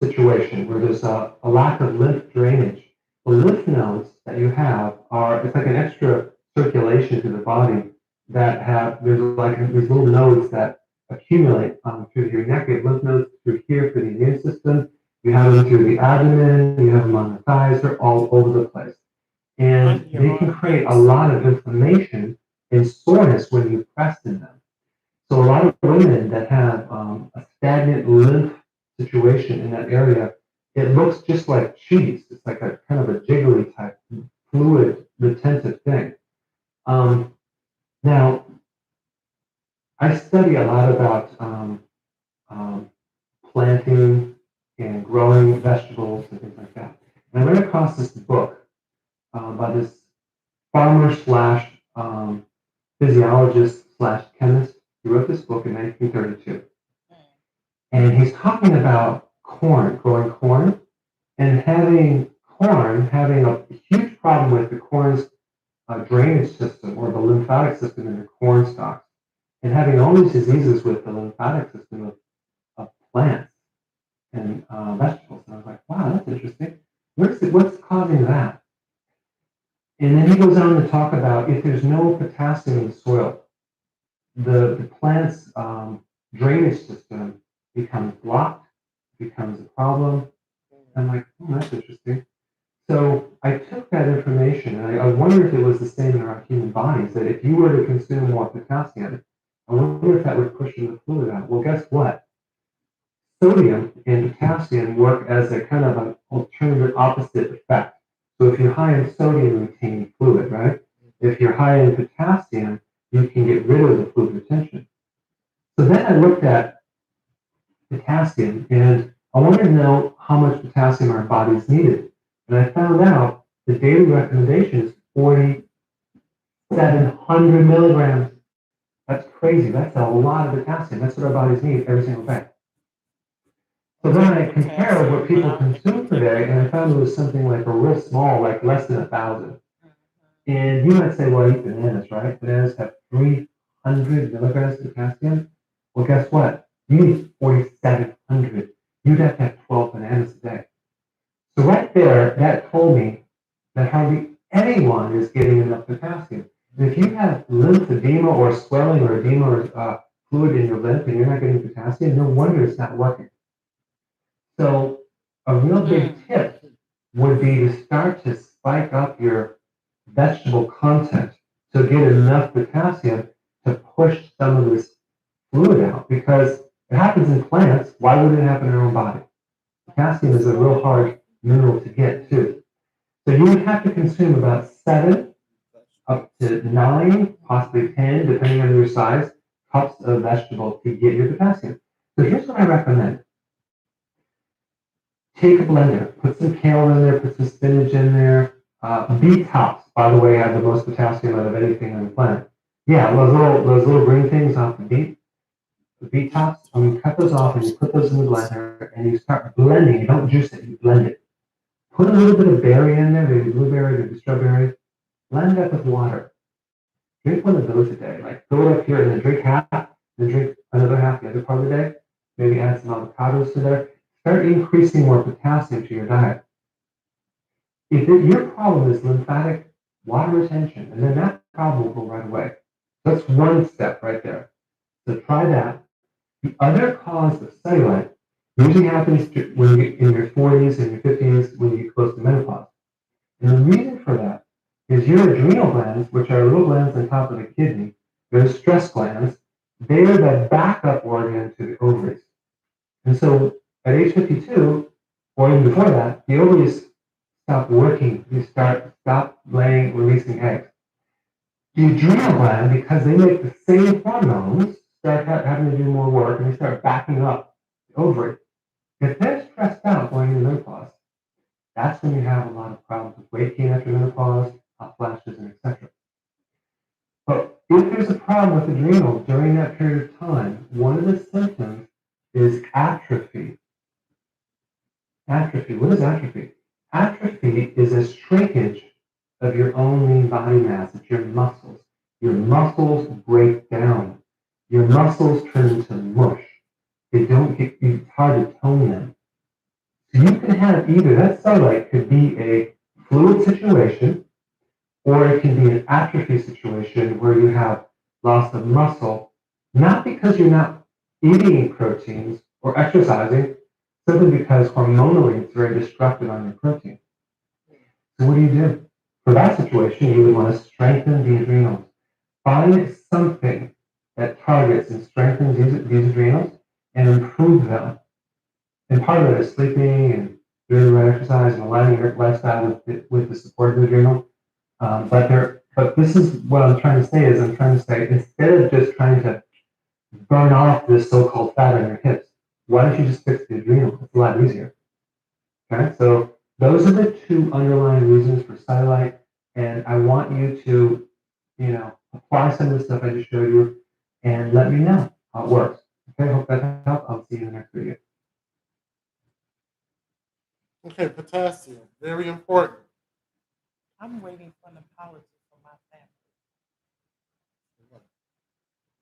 situation where there's a lack of lymph drainage. The lymph nodes that you have are, it's like an extra circulation to the body that have, there's like these little nodes that accumulate through your neck. You have lymph nodes through here for the immune system. You have them through the abdomen. You have them on the thighs. They're all over the place. And they can create a lot of inflammation and soreness when you press in them. So a lot of women that have a stagnant lymph situation in that area, it looks just like cheese. It's like a kind of a jiggly type fluid retentive thing. Now, I study a lot about planting and growing vegetables and things like that. And I ran across this book by this farmer slash physiologist slash chemist. He wrote this book in 1932. And he's talking about corn, growing corn, and having a huge problem with the corn's drainage system or the lymphatic system in the corn stalks, and having all these diseases with the lymphatic system of plants and vegetables. And I was like, wow, that's interesting. What's causing that? And then he goes on to talk about if there's no potassium in the soil, the plant's drainage system becomes blocked, becomes a problem. I'm like, oh, that's interesting. So I took that information and I wonder if it was the same in our human bodies, that if you were to consume more potassium, I wonder if that would push the fluid out. Well, guess what? Sodium and potassium work as a kind of an alternative opposite effect. So if you're high in sodium, you retain fluid, right? If you're high in potassium, you can get rid of the fluid retention. So then I looked at potassium, and I wanted to know how much potassium our bodies needed. And I found out the daily recommendation is 4,700 milligrams. That's crazy. That's a lot of potassium. That's what our bodies need every single day. So then I compared what people consume per day, and I found it was something like a real small, like less than 1,000. And you might say, well, I eat bananas, right? Bananas have 300 milligrams of potassium. Well, guess what? You need 4,700. You'd have to have 12 bananas a day. So right there, that told me that hardly anyone is getting enough potassium. And if you have lymphedema or swelling or edema or fluid in your lymph and you're not getting potassium, no wonder it's not working. So a real big tip would be to start to spike up your vegetable content to get enough potassium to push some of this fluid out, because it happens in plants. Why would it happen in our own body? Potassium is a real hard mineral to get too. So you would have to consume about 7 up to 9, possibly 10, depending on your size, cups of vegetable to get your potassium. So here's what I recommend. Take a blender, put some kale in there, put some spinach in there. Beet tops, by the way, have the most potassium out of anything on the planet. Yeah, those little green things off the beet tops, and you cut those off and you put those in the blender and you start blending. You don't juice it, you blend it. Put a little bit of berry in there, maybe blueberry, maybe strawberry. Blend it up with water. Drink one of those a day. Like fill it up here and then drink half, then drink another half the other part of the day. Maybe add some avocados to there. Start increasing more potassium to your diet. If your problem is lymphatic water retention, and then that problem will go right away. That's one step right there. So try that. The other cause of cellulite Usually happens when you get in your 40s and your 50s when you get close to menopause. And the reason for that is your adrenal glands, which are little glands on top of the kidney, those stress glands, they're the backup organ to the ovaries. And so at age 52, or even before that, the ovaries stop working. They stop releasing eggs. The adrenal gland, because they make the same hormones, start having to do more work, and they start backing up the ovary. If they're stressed out going into menopause, that's when you have a lot of problems with weight gain after menopause, hot flashes, and etc. But if there's a problem with adrenal during that period of time, one of the symptoms is atrophy. Atrophy. What is atrophy? Atrophy is a shrinkage of your own lean body mass. It's your muscles. Your muscles break down. Your muscles turn into mush. It's hard to tone them. So you can have either that cellulite could be a fluid situation, or it can be an atrophy situation where you have loss of muscle, not because you're not eating proteins or exercising, simply because hormonally it's very destructive on your protein. So what do? For that situation, you would want to strengthen the adrenals. Find something that targets and strengthens these adrenals and improve them. And part of it is sleeping and doing the right exercise and aligning your lifestyle with the support of the adrenal. But this is what I'm trying to say instead of just trying to burn off this so-called fat on your hips, why don't you just fix the adrenal? It's a lot easier. Okay, so those are the two underlying reasons for cellulite, and I want you to, apply some of the stuff I just showed you, and let me know how it works. Okay, hope that helps. I'll see you in the next video. Okay, potassium, very important. I'm waiting for an apology from my family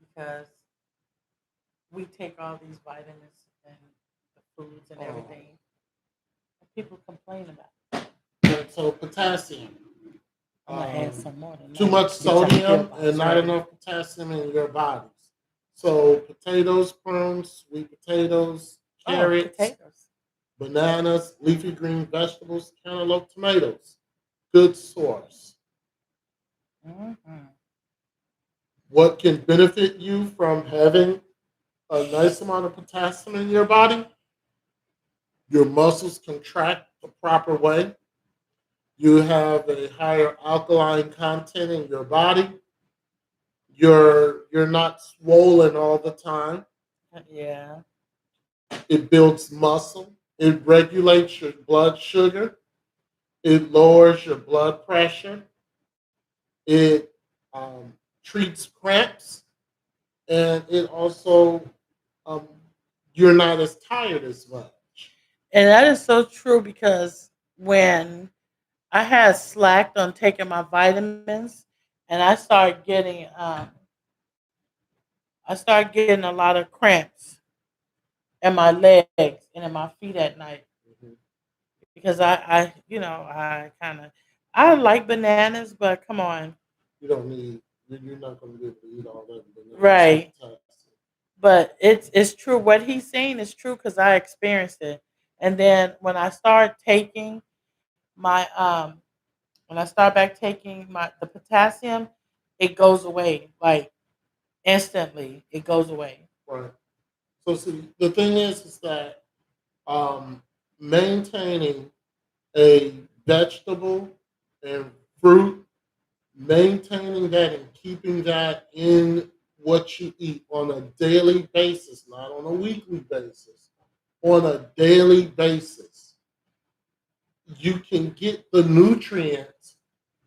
because we take all these vitamins and the foods and everything. And people complain about it. And so potassium. I'm gonna add some more. Too much sodium and not enough potassium in your bodies. So potatoes, prunes, sweet potatoes, carrots, bananas, leafy green vegetables, cantaloupe, tomatoes. Good source. Mm-hmm. What can benefit you from having a nice amount of potassium in your body? Your muscles contract the proper way. You have a higher alkaline content in your body. You're not swollen all the time. Yeah. It builds muscle. It regulates your blood sugar. It lowers your blood pressure. It treats cramps, and it also you're not as tired as much. And that is so true because when I had slacked on taking my vitamins, and I started getting a lot of cramps in my legs and in my feet at night Mhm. because I like bananas, but come on, You don't need. You're not going to be able to eat all that. right? But it's true. What he's saying is true because I experienced it. And then my when I start back taking the potassium, it goes away like instantly. It goes away. Right. So see, the thing is that um, maintaining a vegetable and fruit, maintaining that and keeping that in what you eat on a daily basis, not on a weekly basis, on a daily basis, you can get the nutrients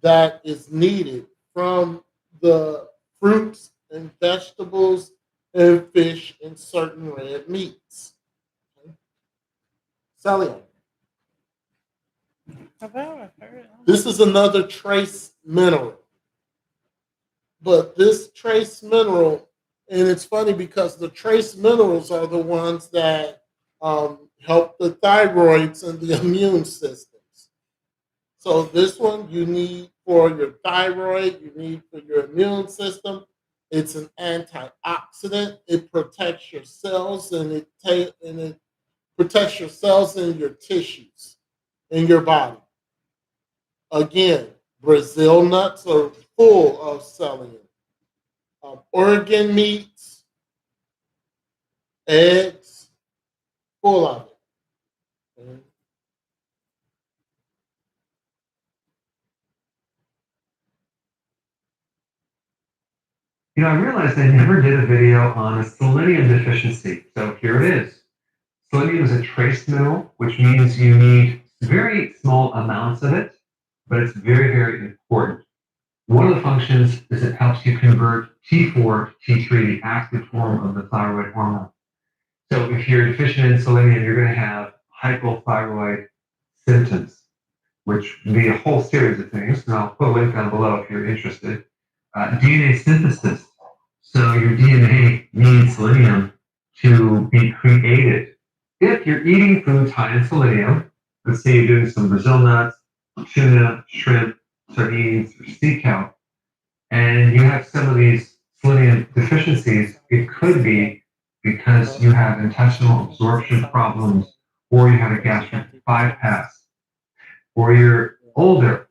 that is needed from the fruits and vegetables and fish and certain red meats. Okay? Sally, Have I ever heard? this is another trace mineral. But this trace mineral, and it's funny because the trace minerals are the ones that help the thyroids and the immune systems. So this one you need for your thyroid, you need for your immune system. It's an antioxidant. It protects your cells and it protects your cells and your tissues in your body. Again, Brazil nuts are full of selenium. Organ meats, eggs, full of it. Okay? I realized I never did a video on a selenium deficiency. So here it is. Selenium is a trace mineral, which means you need very small amounts of it, but it's very, very important. One of the functions is it helps you convert T4 to T3, the active form of the thyroid hormone. So if you're deficient in selenium, you're going to have hypothyroid symptoms, which would be a whole series of things. And I'll put a link down below if you're interested. DNA synthesis. So your DNA needs selenium to be created. If you're eating foods high in selenium, let's say you're doing some Brazil nuts, tuna, shrimp, sardines, or sea kelp, and you have some of these selenium deficiencies, it could be because you have intestinal absorption problems, or you have a gastric bypass, or you're older.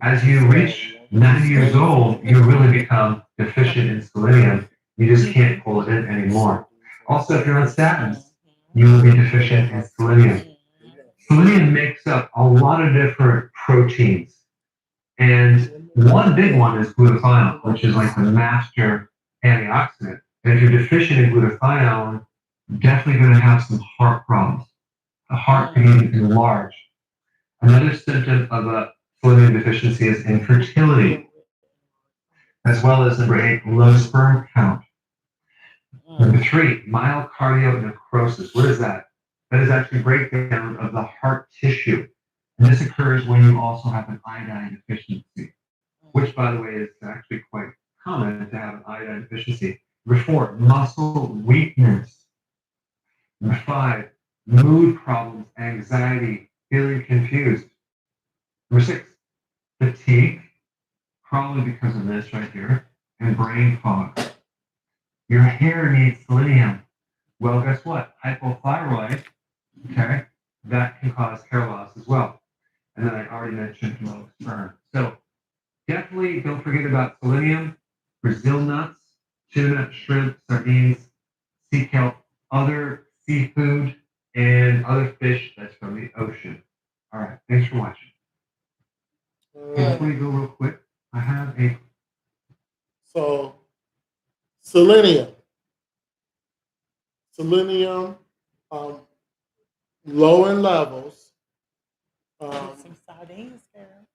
As you reach 90 years old, you really become deficient in selenium. You just can't pull it in anymore. Also, if you're on statins, you will be deficient in selenium. Selenium makes up a lot of different proteins. And one big one is glutathione, which is like the master antioxidant. And if you're deficient in glutathione, you're definitely going to have some heart problems. The heart can even enlarge. Another symptom of a selenium deficiency is infertility, as well as number 8, low sperm count. Number 3, myocardial necrosis. What is that? That is actually breakdown of the heart tissue. And this occurs when you also have an iodine deficiency, which, by the way, is actually quite common to have an iodine deficiency. Number 4, muscle weakness. Number 5, mood problems, anxiety, feeling confused. Number 6, fatigue, probably because of this right here, and brain fog. Your hair needs selenium. Well, guess what? Hypothyroid, okay, that can cause hair loss as well. And then I already mentioned low sperm. So definitely don't forget about selenium, Brazil nuts, tuna, shrimp, sardines, sea kelp, other seafood, and other fish that's from the ocean. All right, thanks for watching. Before you go real quick, I have a... So, selenium. Selenium, low in levels. Some sardines, girl.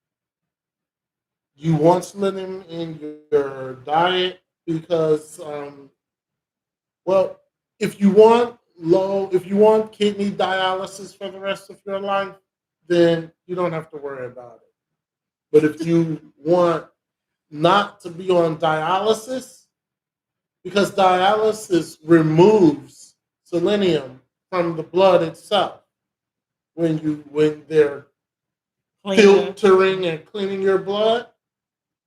You want selenium in your diet because, well, if you want kidney dialysis for the rest of your life, then you don't have to worry about it. But if you want not to be on dialysis, because dialysis removes selenium from the blood itself when they're filtering and cleaning your blood,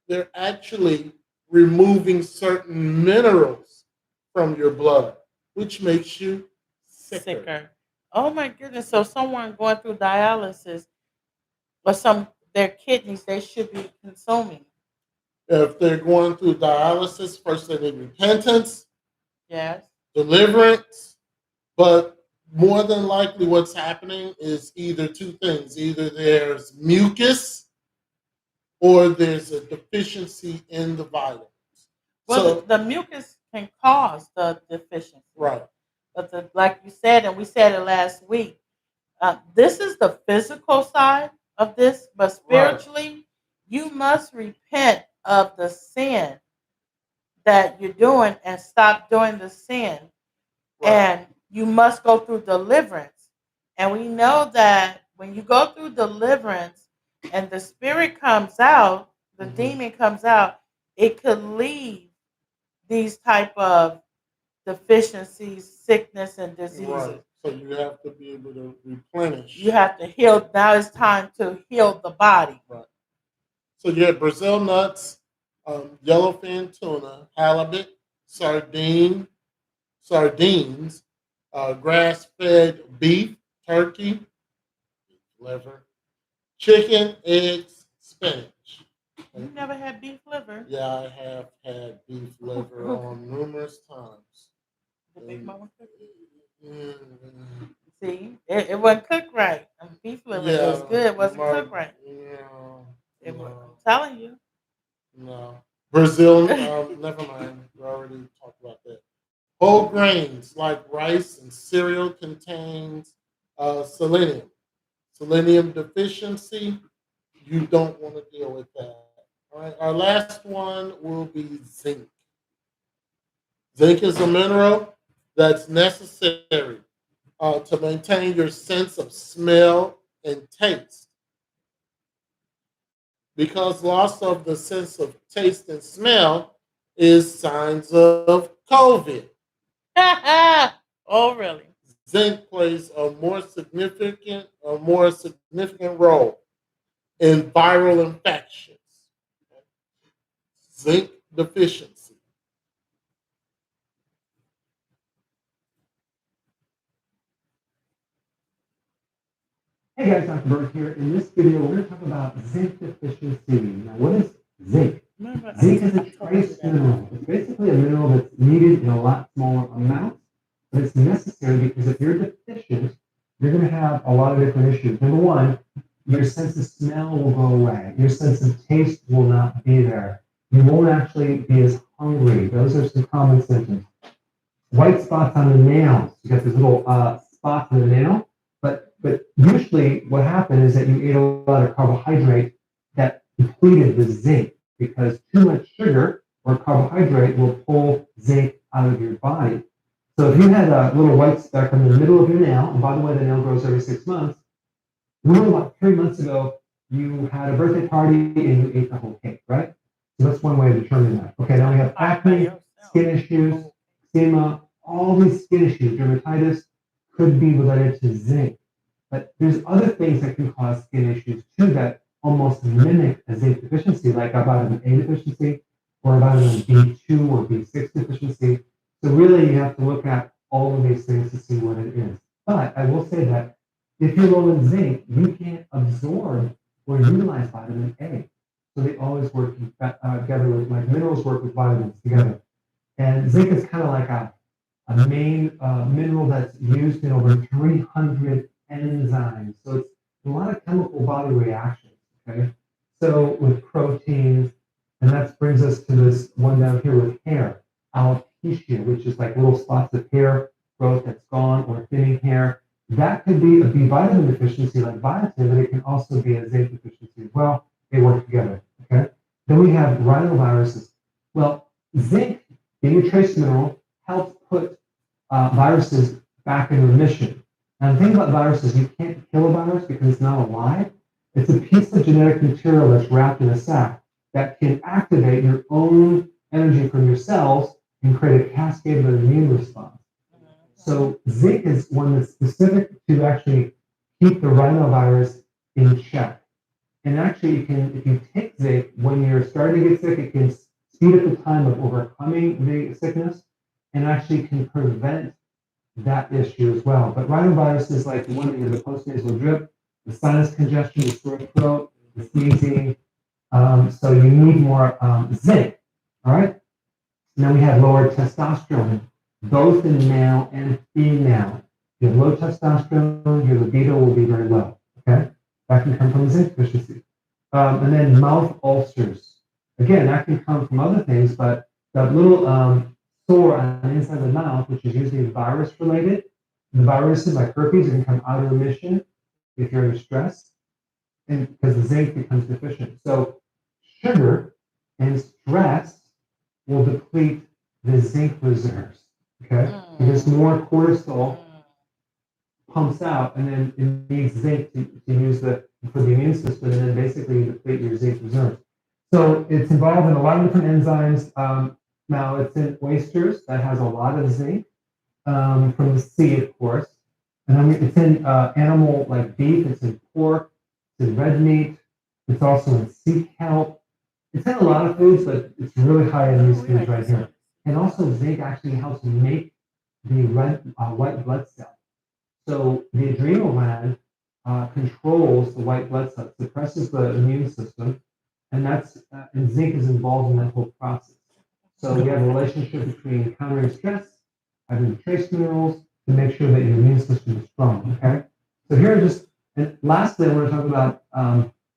they're actually removing certain minerals from your blood, which makes you sicker. Oh my goodness! So someone going through dialysis, or their kidneys they should be consuming. If they're going through dialysis, first they need repentance, Yes. deliverance, but more than likely what's happening is either two things. Either there's mucus or there's a deficiency in the vitamins. Well, So, the mucus can cause the deficiency. right. But like you said, and we said it last week, this is the physical side of this, but spiritually, you must repent of the sin that you're doing and stop doing the sin. Right. And you must go through deliverance. And we know that when you go through deliverance and the spirit comes out, the demon comes out, it could leave these type of deficiencies, sickness, and diseases. Right. So you have to be able to replenish. You have to heal. Now it's time to heal the body. Right. So you have Brazil nuts, yellowfin tuna, halibut, sardines, grass-fed beef, turkey, liver, chicken, eggs, spinach. You never had beef liver. Yeah, I have had beef liver on numerous times. The big mama cooked it. Mm, See, it wasn't cooked right. Beef liver, it was good. It wasn't cooked right. No, It was, no, I'm telling you. no. Brazil, never mind. We already talked about that. Whole grains like rice and cereal contains selenium. Selenium deficiency, you don't want to deal with that. All right. Our last one will be zinc. Zinc is a mineral that's necessary to maintain your sense of smell and taste. Because loss of the sense of taste and smell is signs of COVID. Oh, really? Zinc plays a more significant role in viral infections. Zinc deficiency. Hey guys, Dr. Burke here. In this video, we're going to talk about zinc deficiency. Now, what is zinc? Remember, Zinc is a I told you trace that. mineral. It's basically a mineral that's needed in a lot smaller amounts, but it's necessary because if you're deficient, you're going to have a lot of different issues. Number one, your sense of smell will go away. Your sense of taste will not be there. You won't actually be as hungry. Those are some common symptoms. White spots on the nails. You got this little spot on the nail. But usually what happened is that you ate a lot of carbohydrate that depleted the zinc because too much sugar or carbohydrate will pull zinc out of your body. So if you had a little white speck in the middle of your nail, and by the way, the nail grows every 6 months, about 3 months ago, you had a birthday party and you ate the whole cake, right? So that's one way to determine that. Okay, now we have acne, skin issues, eczema, all these skin issues, dermatitis could be related to zinc. But there's other things that can cause skin issues too that almost mimic a zinc deficiency, like a vitamin A deficiency or a vitamin B2 or B6 deficiency. So really you have to look at all of these things to see what it is. But I will say that if you're low in zinc, you can't absorb or utilize vitamin A. So they always work together with, like minerals work with vitamins together. And zinc is kind of like a main mineral that's used in over 300 enzymes. So it's a lot of chemical body reactions, okay? So with proteins, and that brings us to this one down here with hair, alopecia, which is like little spots of hair growth that's gone or thinning hair. That could be a B vitamin deficiency like biotin, but it can also be a zinc deficiency as well. They work together, okay? Then we have rhinoviruses. Well, zinc, being a trace mineral, helps put viruses back in remission. Now, the thing about viruses, you can't kill a virus because it's not alive. It's a piece of genetic material that's wrapped in a sac that can activate your own energy from your cells and create a cascade of an immune response. So zinc is one that's specific to actually keep the rhinovirus in check. And actually, if you take zinc when you're starting to get sick, it can speed up the time of overcoming the sickness and actually can prevent that issue as well. But rhinoviruses like the one that has the postnasal drip, the sinus congestion, the sore throat, the sneezing. So you need more zinc. All right. And then we have lower testosterone, both in male and female. If you have low testosterone, your libido will be very low. Okay. That can come from zinc deficiency. And then mouth ulcers. Again, that can come from other things, but that little sore on the inside of the mouth, which is usually virus related. The viruses like herpes can come out of remission if you're under stress, and because the zinc becomes deficient. So sugar and stress will deplete the zinc reserves. Okay, because more cortisol pumps out, and then it needs zinc to use for the immune system, and then basically deplete your zinc reserves. So it's involved in a lot of different enzymes. Now it's in oysters that has a lot of zinc from the sea, of course. And then it's in animal like beef, it's in pork, it's in red meat, it's also in sea kelp. It's in a lot of foods, but it's really high in these foods right here. And also zinc actually helps make the white blood cell. So the adrenal gland controls the white blood cell, suppresses the immune system, and and zinc is involved in that whole process. So we have a relationship between countering stress, having trace minerals to make sure that your immune system is strong. Okay. So here are just, and lastly, I want to talk about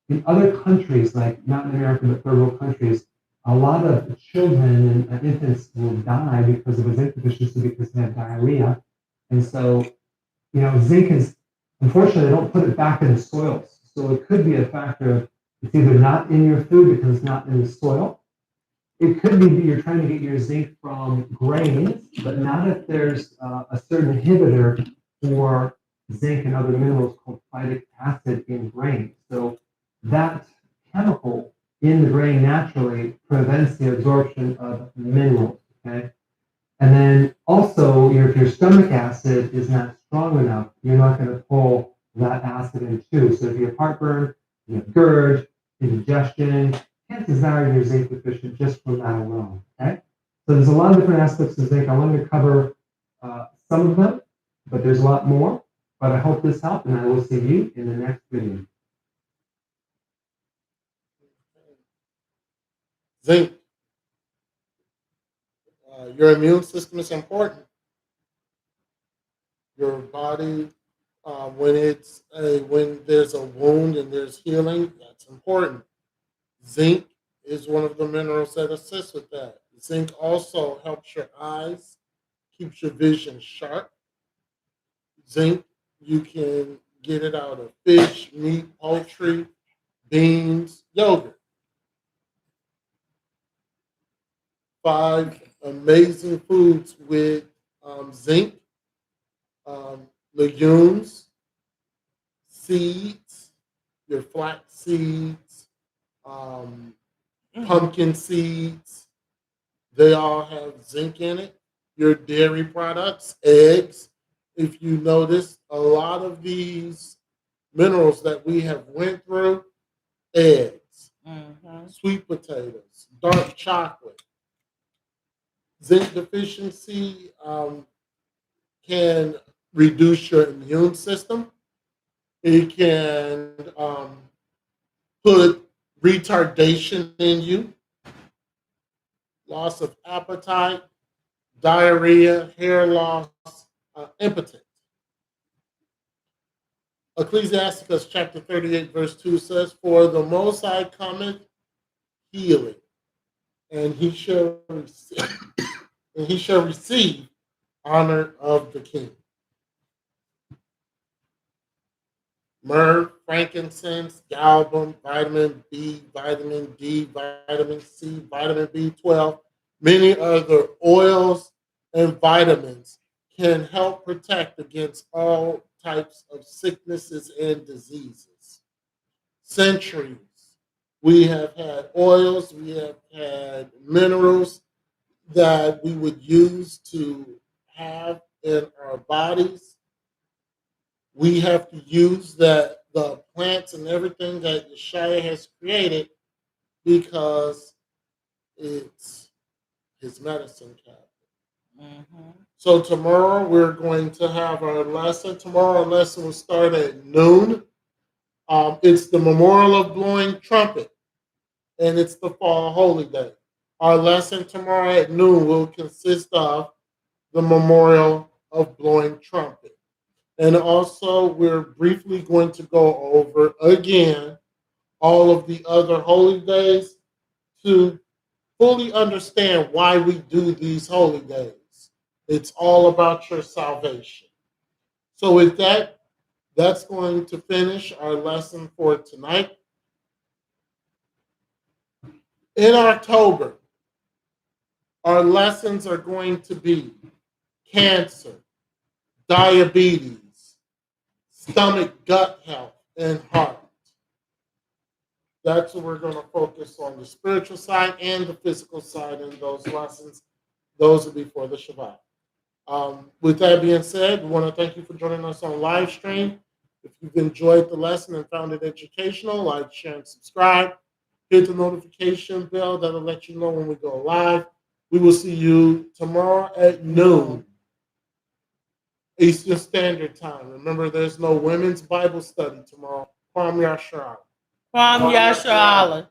in other countries, like not in America but third world countries, a lot of children and infants will die because of a zinc deficiency because they have diarrhea, and so zinc is, unfortunately, they don't put it back in the soils. So it could be a factor of it's either not in your food because it's not in the soil. It could be that you're trying to get your zinc from grains, but not if there's a certain inhibitor for zinc and other minerals called phytic acid in grains. So that chemical in the grain naturally prevents the absorption of minerals. Okay. And then also, if your stomach acid is not strong enough, you're not going to pull that acid in too. So if you have heartburn, you have GERD, indigestion, chances are you're zinc deficient just from that alone. Okay. So there's a lot of different aspects of zinc. I wanted to cover some of them, but there's a lot more. But I hope this helped, and I will see you in the next video. Zinc. Your immune system is important. Your body, when there's a wound and there's healing, that's important. Zinc is one of the minerals that assists with that. Zinc also helps your eyes, keeps your vision sharp. Zinc, you can get it out of fish, meat, poultry, beans, yogurt. 5 amazing foods with zinc: legumes, seeds, your flax seeds, pumpkin seeds. They all have zinc in it. Your dairy products, eggs. If you notice, a lot of these minerals that we have went through, eggs, sweet potatoes, dark chocolate. Zinc deficiency can reduce your immune system. It can put retardation in you, loss of appetite, diarrhea, hair loss, impotence. Ecclesiasticus chapter 38, verse 2 says, "For the Most High cometh healing, and he shall receive honor of the king." Myrrh, frankincense, galbanum, vitamin B, vitamin D, vitamin C, vitamin B12, many other oils and vitamins can help protect against all types of sicknesses and diseases. Centuries, we have had oils, we have had minerals that we would use to have in our bodies. We have to use the plants and everything that Yeshua has created because it's his medicine cabinet. So tomorrow we're going to have our lesson. Tomorrow our lesson will start at noon. It's the Memorial of Blowing Trumpet, and it's the Fall Holy Day. Our lesson tomorrow at noon will consist of the Memorial of Blowing Trumpet. And also, we're briefly going to go over again all of the other holy days to fully understand why we do these holy days. It's all about your salvation. So with that, that's going to finish our lesson for tonight. In October, our lessons are going to be cancer, diabetes, stomach, gut health, and heart. That's what we're going to focus on, the spiritual side and the physical side in those lessons. Those will be for the Shabbat. With that being said, we want to thank you for joining us on live stream. If you've enjoyed the lesson and found it educational, like, share, and subscribe. Hit the notification bell. That'll let you know when we go live. We will see you tomorrow at noon. Eastern Standard Time. Remember, there's no women's Bible study tomorrow. Kwam Yashar. Kwam Yasha Allah.